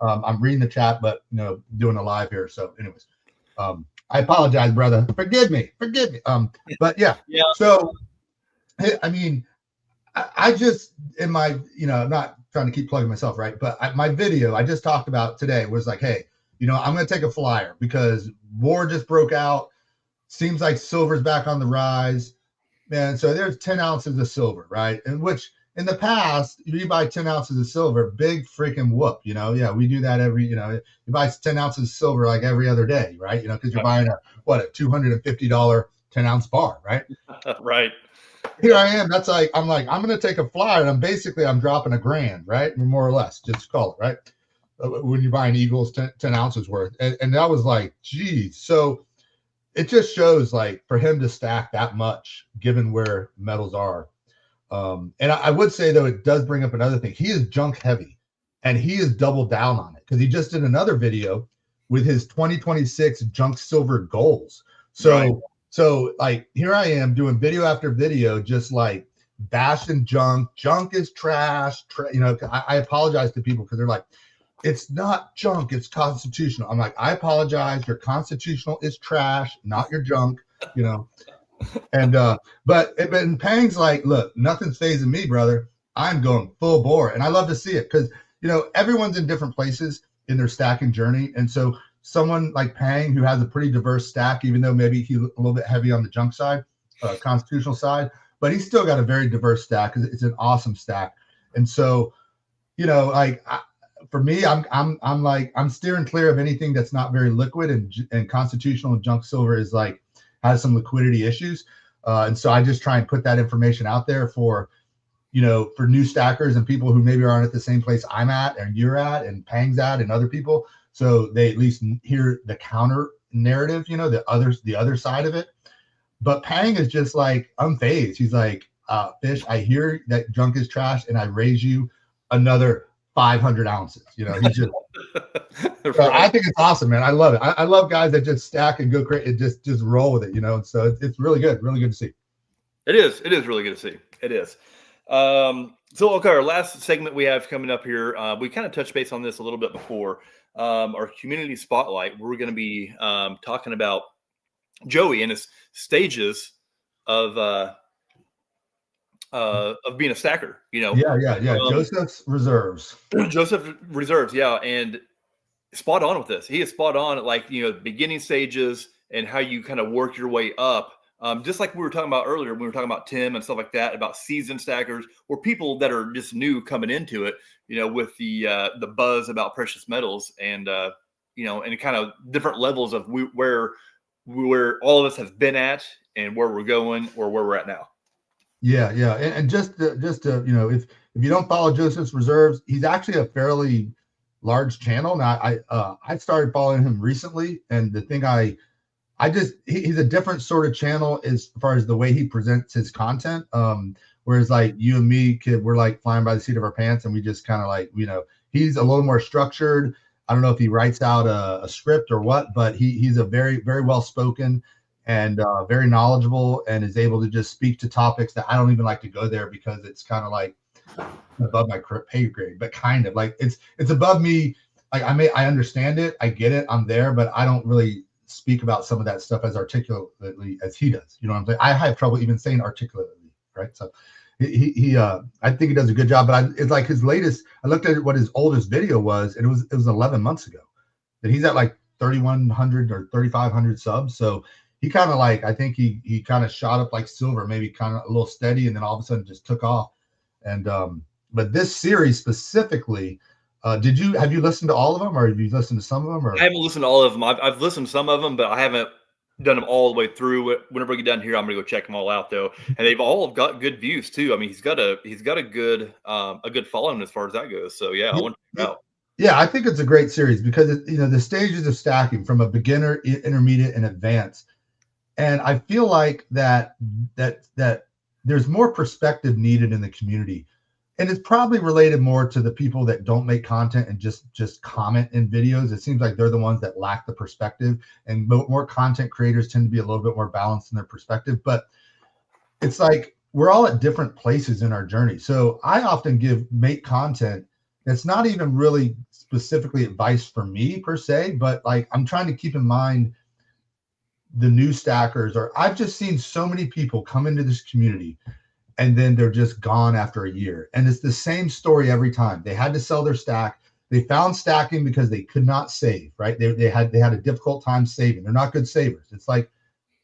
A: I'm reading the chat, but doing a live here. So, anyways, I apologize, brother. Forgive me. But yeah.
B: Yeah.
A: So, I mean, I just in my, I'm not trying to keep plugging myself, right? But my video I just talked about today was like, hey, I'm going to take a flyer because war just broke out. Seems like silver's back on the rise, man. So there's 10 ounces of silver, right? And which in the past, you buy 10 ounces of silver, big freaking whoop, Yeah, we do that you buy 10 ounces of silver like every other day, right? Because you're buying a $250 10-ounce bar, right?
B: Right.
A: Here I am. I'm going to take a flyer, and I'm dropping $1,000, right? More or less, just call it, right? When you're buying Eagles 10 ounces worth. And that was like, geez. So it just shows like for him to stack that much, given where metals are. And I would say, though, it does bring up another thing. He is junk heavy, and he has doubled down on it because he just did another video with his 2026 junk silver goals. So, right. So like here I am doing video after video, just like bashing junk. Junk is trash. I apologize to people because they're like, it's not junk, it's constitutional. I'm like, I apologize. Your constitutional is trash, not your junk. And but Pang's like, look, nothing's phasing me, brother. I'm going full bore, and I love to see it because everyone's in different places in their stacking journey, and so someone like Pang who has a pretty diverse stack, even though maybe he's a little bit heavy on the junk side, constitutional side, but he's still got a very diverse stack. It's an awesome stack, and so for me, I'm steering clear of anything that's not very liquid, and constitutional and junk silver is like has some liquidity issues. And so I just try and put that information out there for new stackers and people who maybe aren't at the same place I'm at and you're at and Pang's at and other people. So they at least hear the counter narrative, the other side of it. But Pang is just like unfazed. He's like, Fish, I hear that junk is trash and I raise you another 500 ounces. He's just, right. So I think it's awesome, man. I love it. I love guys that just stack and go crazy and just roll with it, And so it's really good to see.
B: It is really good to see. It is. So okay, our last segment we have coming up here, we kind of touched base on this a little bit before. Our community spotlight. We're going to be talking about Joey and his stages of being a stacker,
A: Yeah. Joseph's reserves.
B: Joseph reserves, yeah, and spot on with this. He is spot on at like beginning stages and how you kind of work your way up. Just like we were talking about earlier, when we were talking about Tim and stuff like that, about seasoned stackers or people that are just new coming into it, with the buzz about precious metals and and kind of different levels of where all of us have been at and where we're going or where we're at now.
A: Yeah. And just to if you don't follow Joseph's reserves, he's actually a fairly large channel. Now I started following him recently, and the thing he's a different sort of channel as far as the way he presents his content. Whereas like you and me, kid, we're like flying by the seat of our pants, and we just kind of like, he's a little more structured. I don't know if he writes out a script or what, but he's a very, very well spoken and very knowledgeable, and is able to just speak to topics that I don't even like to go there because it's kind of like above my pay grade, but kind of like it's above me. Like I understand it, I get it, I'm there, but I don't really speak about some of that stuff as articulately as he does. You know what I'm saying? I have trouble even saying articulately, right? So he I think he does a good job, but it's like his latest, I looked at what his oldest video was, and it was 11 months ago. And he's at like 3,100 or 3,500 subs. So he kind of like, I think he kind of shot up like silver, maybe kind of a little steady, and then all of a sudden just took off. And but this series specifically, have you listened to all of them, or have you listened to some of them? Or?
B: I haven't listened to all of them. I've listened to some of them, but I haven't done them all the way through. Whenever we get done here, I'm gonna go check them all out though, and they've all got good views too. I mean, he's got a good following as far as that goes. So yeah, I want to check it out.
A: Yeah, I think it's a great series because the stages of stacking from a beginner, intermediate, and advanced, and I feel like that there's more perspective needed in the community. And it's probably related more to the people that don't make content and just comment in videos. It seems like they're the ones that lack the perspective, and more content creators tend to be a little bit more balanced in their perspective. But it's like we're all at different places in our journey. So I often make content It's not even really specifically advice for me per se, but like I'm trying to keep in mind the new stackers. Or I've just seen so many people come into this community and then they're just gone after a year. And it's the same story every time. They had to sell their stack. They found stacking because they could not save, right? They had a difficult time saving. They're not good savers. It's like,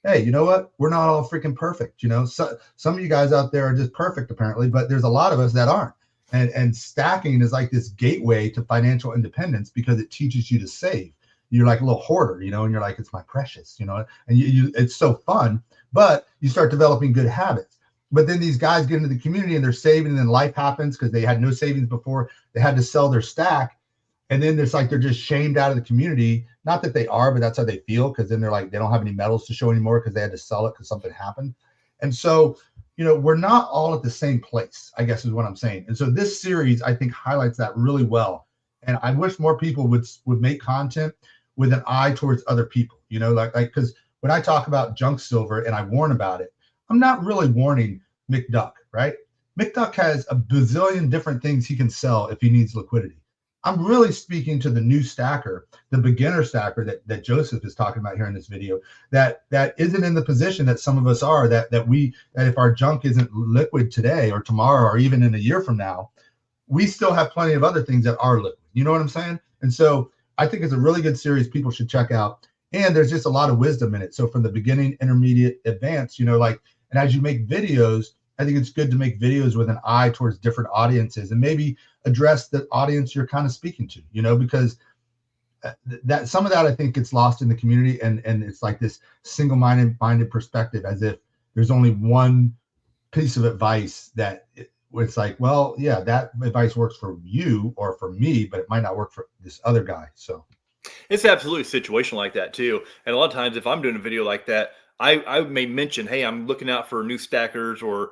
A: hey, you know what? We're not all freaking perfect. You know, so, some of you guys out there are just perfect apparently, but there's a lot of us that aren't. And stacking is like this gateway to financial independence because it teaches you to save. You're like a little hoarder, you know, and you're like, it's my precious, you know, and you it's so fun, but you start developing good habits. But then these guys get into the community and they're saving, and then life happens because they had no savings before. They had to sell their stack. And then it's like they're just shamed out of the community. Not that they are, but that's how they feel, because then they're like, they don't have any medals to show anymore because they had to sell it because something happened. And so, you know, we're not all at the same place, I guess is what I'm saying. And so this series, I think, highlights that really well. And I wish more people would make content with an eye towards other people, you know, like because when I talk about junk silver and I warn about it, I'm not really warning McDuck, right? McDuck has a bazillion different things he can sell if he needs liquidity. I'm really speaking to the new stacker, the beginner stacker that Joseph is talking about here in this video, that isn't in the position that some of us are, that if our junk isn't liquid today or tomorrow or even in a year from now, we still have plenty of other things that are liquid. You know what I'm saying? And so I think it's a really good series people should check out. And there's just a lot of wisdom in it. So from the beginning, intermediate, advanced, you know, like, and as you make videos, I think it's good to make videos with an eye towards different audiences and maybe address the audience you're kind of speaking to, you know, because that some of that I think gets lost in the community, and it's like this single-minded perspective, as if there's only one piece of advice that it's like, well, yeah, that advice works for you or for me, but it might not work for this other guy. So
B: It's absolutely a situation like that too. And a lot of times, if I'm doing a video like that, I may mention, hey, I'm looking out for new stackers or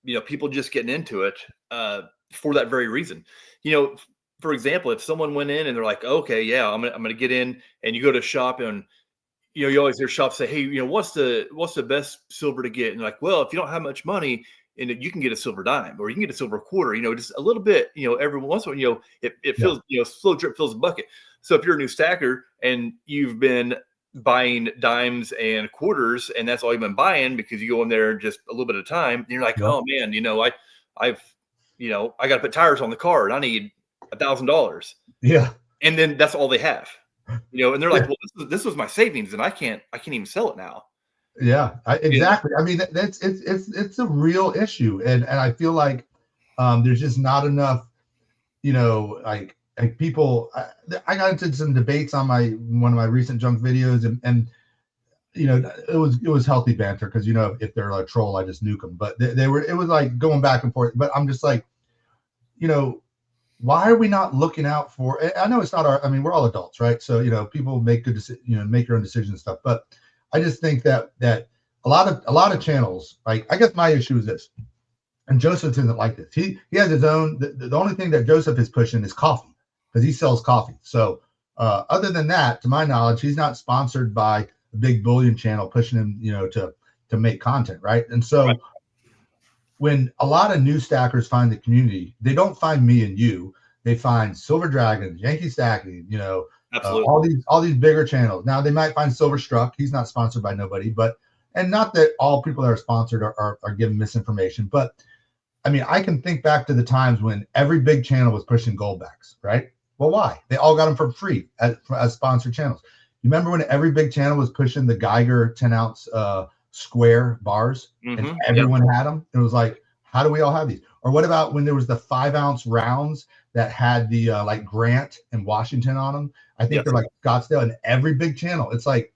B: you know, people just getting into it for that very reason. You know, for example, if someone went in and they're like, okay, yeah, I'm gonna get in, and you go to shop, and you know, you always hear shops say, hey, you know, what's the best silver to get? And like, well, if you don't have much money, and you can get a silver dime or you can get a silver quarter, you know, just a little bit, you know, every once in a while, you know, it feels, you know, slow drip fills the bucket. So if you're a new stacker and you've been buying dimes and quarters, and that's all you've been buying because you go in there just a little bit of time, and you're like, oh man, you know, I've, you know, I got to put tires on the car and I need $1,000.
A: Yeah.
B: And then that's all they have, you know, and they're like, well, this was my savings and I can't even sell it now.
A: Yeah, exactly. I mean, it's a real issue, and I feel like there's just not enough, you know, like people. I got into some debates on one of my recent junk videos, and you know, it was healthy banter because, you know, if they're a troll, I just nuke them. But it was like going back and forth. But I'm just like, you know, why are we not looking out for? I know it's not I mean, we're all adults, right? So, you know, people make good decisions, you know, make your own decisions and stuff. But I just think that a lot of channels, like, I guess my issue is this, and Joseph isn't like this. He has his own. The only thing that Joseph is pushing is coffee, because he sells coffee. So other than that, to my knowledge, he's not sponsored by a big bullion channel pushing him, you know, to make content, right? And so when a lot of new stackers find the community, they don't find me and you. They find Silver Dragons, Yankee Stacking, you know, all these bigger channels. Now they might find Silver Struck. He's not sponsored by nobody, but, and not that all people that are sponsored are giving misinformation, but I mean, I can think back to the times when every big channel was pushing goldbacks, right? Well, why? They all got them for free as sponsored channels. You remember when every big channel was pushing the Geiger 10-ounce square bars, and everyone had them? It was like, how do we all have these? Or what about when there was the 5-ounce rounds that had the like Grant and Washington on them? I think they're like Scottsdale, and every big channel. It's like,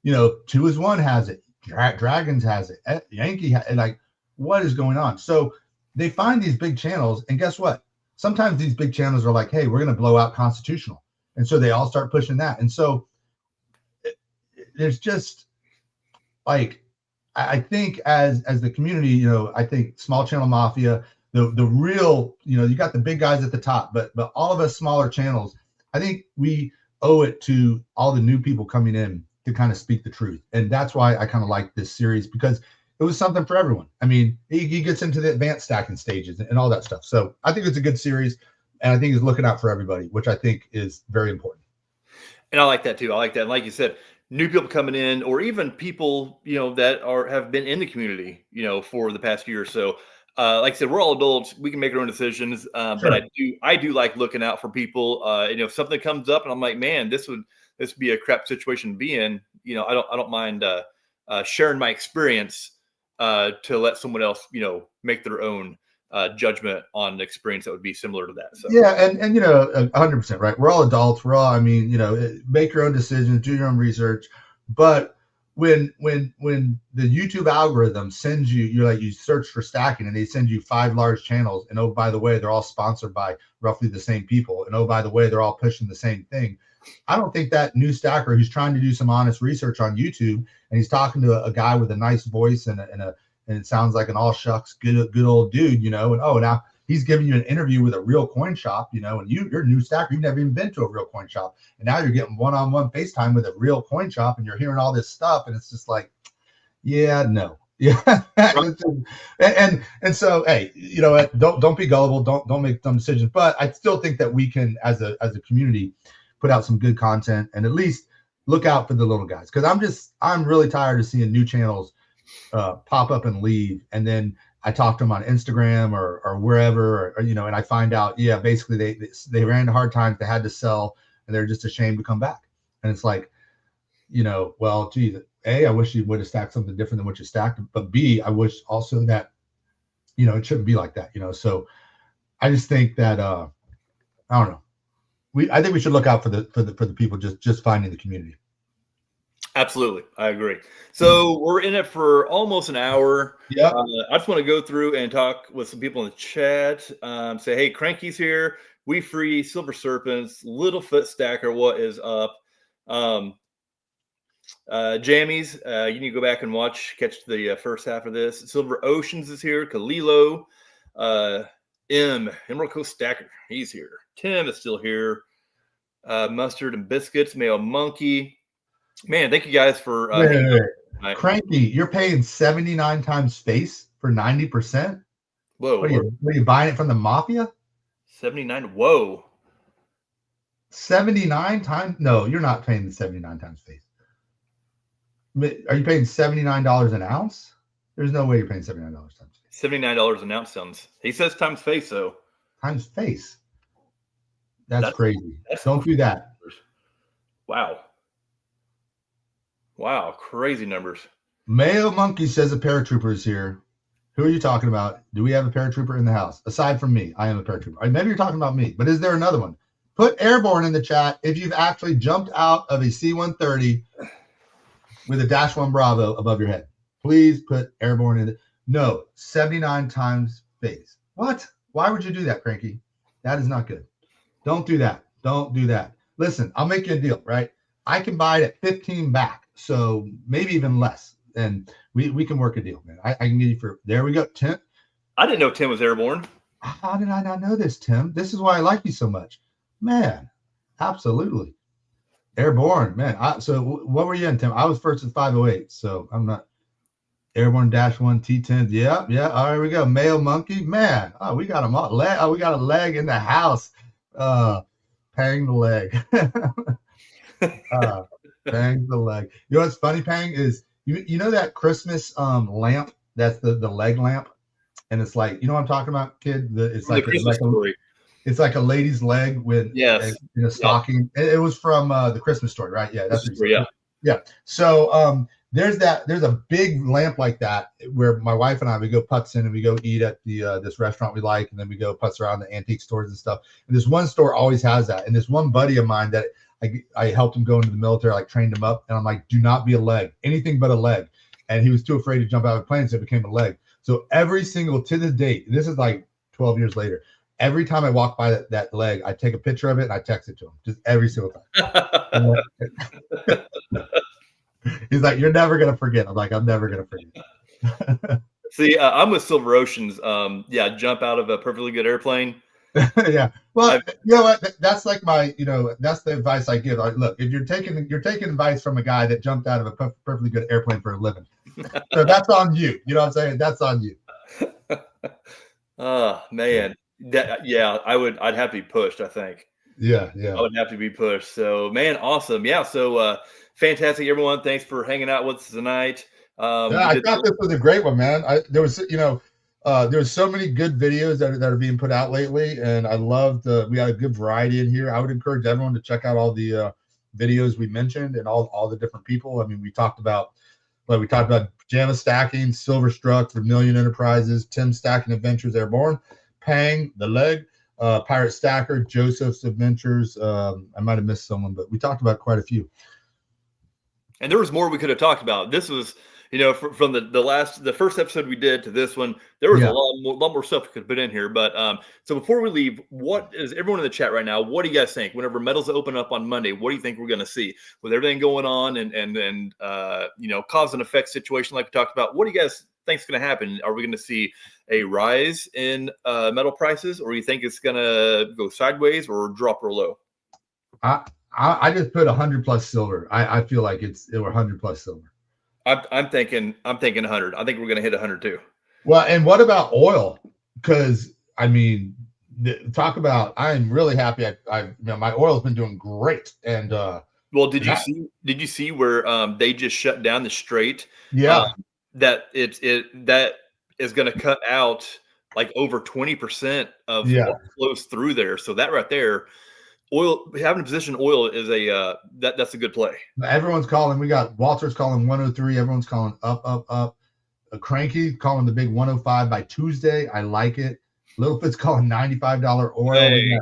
A: you know, 2is1 has it, Dragons has it, Yankee and like, what is going on? So they find these big channels, and guess what? Sometimes these big channels are like, hey, we're going to blow out Constitutional, and so they all start pushing that. And so there's just like, I think as the community, you know, I think small channel mafia, the real, you know, you got the big guys at the top, but all of us smaller channels, I think we owe it to all the new people coming in to kind of speak the truth. And that's why I kind of like this series, because it was something for everyone. I mean, he gets into the advanced stacking stages and all that stuff. So I think it's a good series, and I think he's looking out for everybody, which I think is very important.
B: And I like that too. I like that. And like you said, new people coming in, or even people, that have been in the community, for the past year or so. Like I said, we're all adults. We can make our own decisions.
A: Sure.
B: But I do like looking out for people. If something comes up and I'm like, man, this would be a crap situation to be in. I don't mind sharing my experience to let someone else, make their own judgment on an experience that would be similar to that. So
A: yeah, and 100% right. We're all adults. We're all, I mean, make your own decisions, do your own research. But when the YouTube algorithm sends you, you search for stacking and they send you 5 large channels, and oh, by the way, they're all sponsored by roughly the same people, and oh, by the way, they're all pushing the same thing. I don't think that new stacker who's trying to do some honest research on YouTube and he's talking to a guy with a nice voice and it sounds like an all shucks good old dude, and oh, now he's giving you an interview with a real coin shop, and you're a new stacker, you've never even been to a real coin shop, and now you're getting one-on-one FaceTime with a real coin shop, and you're hearing all this stuff, and it's just like, yeah, no. Yeah. and so, hey, don't be gullible, don't make dumb decisions. But I still think that we can, as a community, put out some good content and at least look out for the little guys. Because I'm really tired of seeing new channels pop up and leave, and then I talk to them on Instagram or wherever, or and I find out, yeah, basically they ran into hard times, they had to sell, and they're just ashamed to come back. And it's like, well, geez, A, I wish you would have stacked something different than what you stacked, but B, I wish also that it shouldn't be like that. So I just think that I don't know. I think we should look out for the people just finding the community.
B: Absolutely. I agree. So we're in it for almost an hour.
A: Yeah.
B: I just want to go through and talk with some people in the chat. Say, hey, Cranky's here. We Free, Silver Serpents, Littlefoot Stacker, what is up? Jammies, you need to go back and catch the first half of this. Silver Oceans is here. Kalilo. Emerald Coast Stacker, he's here. Tim is still here. Mustard and Biscuits, Male Monkey. Man, thank you guys for
A: wait. Cranky, you're paying 79 times space for 90%?
B: Whoa.
A: What are you buying it from the mafia?
B: 79? Whoa.
A: 79 times? No, you're not paying the 79 times space. Are you paying $79 an ounce? There's no way you're paying $79 times space.
B: $79 an ounce sounds. He says times face, though.
A: Times face. That's crazy. Don't do that.
B: Wow, crazy numbers.
A: Mayo Monkey says a paratrooper is here. Who are you talking about? Do we have a paratrooper in the house? Aside from me, I am a paratrooper. Maybe you're talking about me, but is there another one? Put airborne in the chat if you've actually jumped out of a C-130 with a Dash 1 Bravo above your head. Please put airborne in it. No, 79 times face. What? Why would you do that, Cranky? That is not good. Don't do that. Don't do that. Listen, I'll make you a deal, right? I can buy it at 15 back, so maybe even less, and we can work a deal, man. I can get you for, there we go, Tim.
B: I didn't know Tim was airborne.
A: How did I not know this, Tim? This is why I like you so much. Man, absolutely. Airborne, man. So what were you in, Tim? I was first at 508, so I'm not. Airborne Dash 1 T10. Yeah. All right, we go. Male Monkey, man. Oh, we got him all. We got a leg in the house. Pang the leg. Pang the leg. You know what's funny, Pang, is you know that Christmas lamp? That's the leg lamp, and it's like, you know what I'm talking about, kid? It's like it's like a lady's leg with a stocking. It was from the Christmas Story, right? Yeah, that's yeah. So there's a big lamp like that where my wife and I, we go putz in and we go eat at the this restaurant we like, and then we go putz around the antique stores and stuff. And this one store always has that. And this one buddy of mine that I helped him go into the military, like trained him up, and I'm like, do not be a leg, anything but a leg. And he was too afraid to jump out of a plane, so it became a leg. So every single, to this date, this is like 12 years later, every time I walk by that leg, I take a picture of it and I text it to him, just every single time. He's like, you're never going to forget. I'm like, I'm never going to forget.
B: See, I'm with Silver Oceans. Jump out of a perfectly good airplane.
A: Yeah. Well, you know what? That's like my, that's the advice I give. Like, look, if you're taking advice from a guy that jumped out of a perfectly good airplane for a living, so that's on you. You know what I'm saying? That's on you.
B: Oh man, yeah, I'd have to be pushed. I think
A: Yeah,
B: I
A: yeah.
B: would have to be pushed. So man, awesome. Yeah. So fantastic, everyone. Thanks for hanging out with us tonight.
A: Yeah,
B: We
A: I
B: did.
A: thought this was a great one, man. There was, there's so many good videos that are being put out lately, and I loved. We had a good variety in here. I would encourage everyone to check out all the videos we mentioned and all the different people. I mean, we talked about Pajama Stacking, Silver Struck, Vermilion Enterprises, Tim Stacking Adventures Airborne, Pang, The Leg, Pirate Stacker, Joseph's Adventures. I might have missed someone, but we talked about quite a few.
B: And there was more we could have talked about. This was, from the first episode we did to this one, there was
A: Yeah.
B: a lot more stuff we could put in here. But so before we leave, what is everyone in the chat right now? What do you guys think? Whenever medals open up on Monday, what do you think we're going to see with everything going on and cause and effect situation like we talked about? What do you guys think is going to happen? Are we going to see a rise in metal prices, or you think it's going to go sideways or drop real low?
A: I just put 100 plus silver. I feel like it were 100 plus silver.
B: I'm thinking 100. I think we're going to hit 100 too.
A: Well, and what about oil? Because I mean, talk about. I'm really happy. My oil's been doing great. And
B: well, did you see where they just shut down the strait?
A: Yeah,
B: that that is going to cut out like over 20% of what flows through there. So that right there. Oil, having a position oil is that's a good play.
A: Everyone's calling. We got Walter's calling 103. Everyone's calling up. Cranky calling the big 105 by Tuesday. I like it. Littlefoot's calling $95 oil. Hey.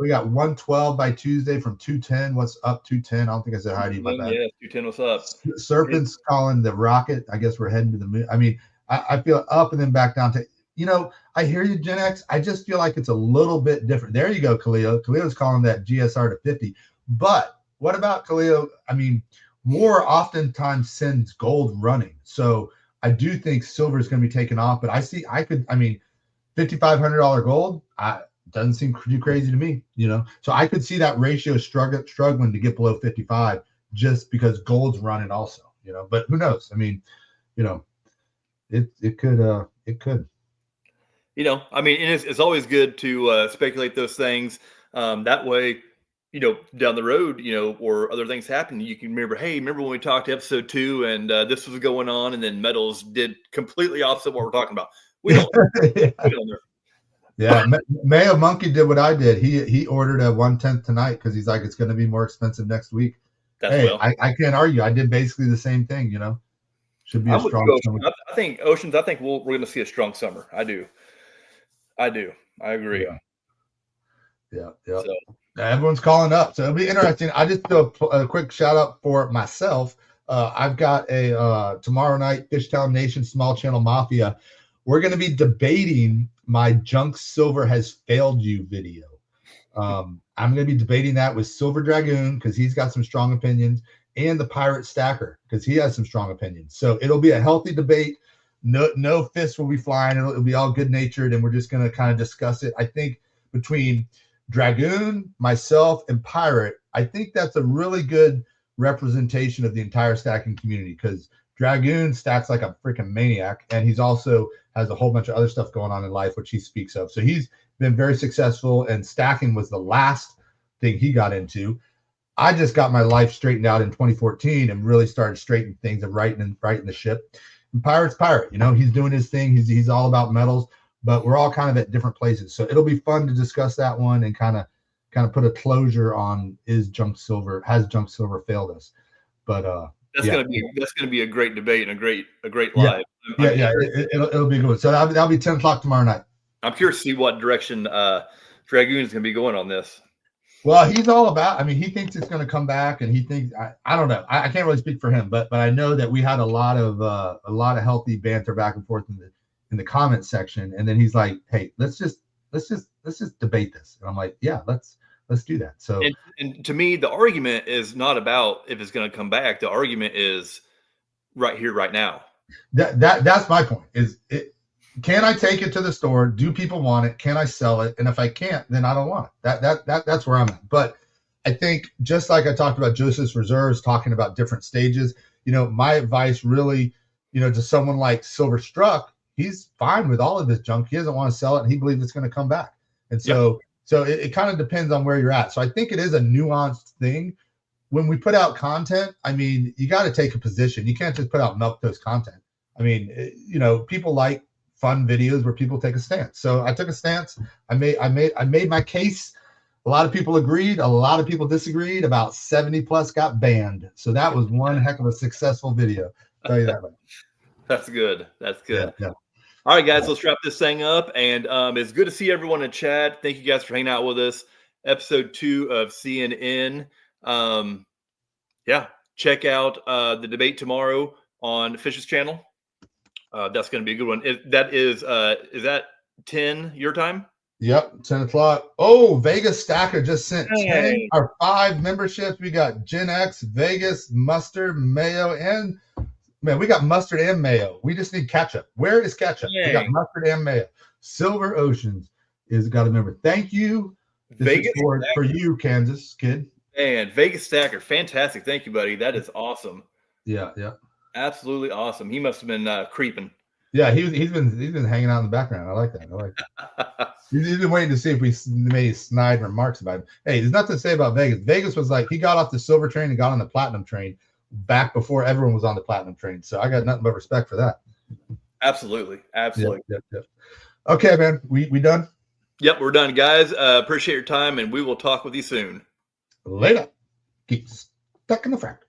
A: We got 112 by Tuesday from 210. What's up 210? I don't think I said hi to you. My bad.
B: Yeah, 210. What's up?
A: Serpent's calling the rocket. I guess we're heading to the moon. I mean, I feel up and then back down to. I hear you, Gen X. I just feel like it's a little bit different. There you go, Khalil. Khalil's calling that GSR to 50. But what about Khalil? I mean, war oftentimes sends gold running. So I do think silver is going to be taken off. But $5,500 gold doesn't seem too crazy to me, So I could see that ratio struggling to get below 55 just because gold's running also, But who knows? I mean, it could.
B: It's always good to speculate those things. That way, down the road, or other things happen, you can remember when we talked to episode 2 and this was going on, and then metals did completely opposite what we're talking about. We don't.
A: Yeah. We don't know. Yeah, Mayo Monkey did what I did. He ordered a 1/10 tonight because he's like, it's going to be more expensive next week. I can't argue. I did basically the same thing. Should be a strong summer.
B: I think Oceans. I think we're going to see a strong summer. I do. I agree.
A: Yeah. So, everyone's calling up, so it'll be interesting. I just do a quick shout out for myself. I've got a tomorrow night, Fishtown Nation Small Channel Mafia. We're going to be debating my Junk Silver Has Failed You video. I'm going to be debating that with Silver Dragoon because he's got some strong opinions, and the Pirate Stacker because he has some strong opinions. So it'll be a healthy debate. No fists will be flying. It'll be all good natured, and we're just going to kind of discuss it. I think between Dragoon, myself, and Pirate, I think that's a really good representation of the entire stacking community because Dragoon stacks like a freaking maniac, and he's also has a whole bunch of other stuff going on in life, which he speaks of. So he's been very successful, and stacking was the last thing he got into. I just got my life straightened out in 2014 and really started straightening things and righting the ship. And Pirate's Pirate, he's doing his thing. He's all about metals, but we're all kind of at different places. So it'll be fun to discuss that one and kind of put a closure on has Junk Silver failed us? But
B: that's gonna be a great debate and a great live.
A: It'll be good. So that'll be 10 o'clock tomorrow night.
B: I'm curious to see what direction Dragoon is gonna be going on this.
A: Well, he's all about. He thinks it's going to come back, and he thinks I don't know. I can't really speak for him, but I know that we had a lot of healthy banter back and forth in the comment section, and then he's like, "Hey, let's just debate this," and I'm like, "Yeah, let's do that." So,
B: and to me, the argument is not about if it's going to come back. The argument is right here, right now.
A: That's my point. can I take it to the store? Do people want it? Can I sell it? And if I can't, then I don't want it. That's where I'm at. But I think just like I talked about Joseph's Reserves, talking about different stages, my advice really, to someone like Silver Struck, he's fine with all of his junk. He doesn't want to sell it, and he believes it's going to come back. And so it kind of depends on where you're at. So I think it is a nuanced thing. When we put out content, I mean, you got to take a position. You can't just put out milquetoast content. I mean, people like fun videos where people take a stance. So I took a stance. I made my case. A lot of people agreed. A lot of people disagreed. About 70 plus got banned. So that was one heck of a successful video. I'll tell you that much.
B: That's good. That's good.
A: Yeah.
B: All right, guys, let's wrap this thing up. And it's good to see everyone in chat. Thank you guys for hanging out with us. Episode 2 of CNN. Check out the debate tomorrow on Fish's channel. That's going to be a good one. Is that 10 your time?
A: Yep, 10 o'clock. Oh, Vegas Stacker just sent 10 or 5 memberships. We got Gen X, Vegas, Mustard, Mayo, and man, we got Mustard and Mayo. We just need ketchup. Where is ketchup? We got Mustard and Mayo. Silver Oceans is got a member. Thank you. Vegas for you, Kansas kid.
B: And Vegas Stacker, fantastic. Thank you, buddy. That is awesome.
A: Yeah.
B: Absolutely awesome. He must have been creeping.
A: Yeah, he's been hanging out in the background. I like that. He's been waiting to see if we made snide remarks about him. Hey, there's nothing to say about Vegas. Vegas was like, he got off the silver train and got on the platinum train back before everyone was on the platinum train. So I got nothing but respect for that.
B: Absolutely.
A: Yep. Okay, man. We done?
B: Yep, we're done, guys. Appreciate your time, and we will talk with you soon.
A: Later. Keep stuck in the frack.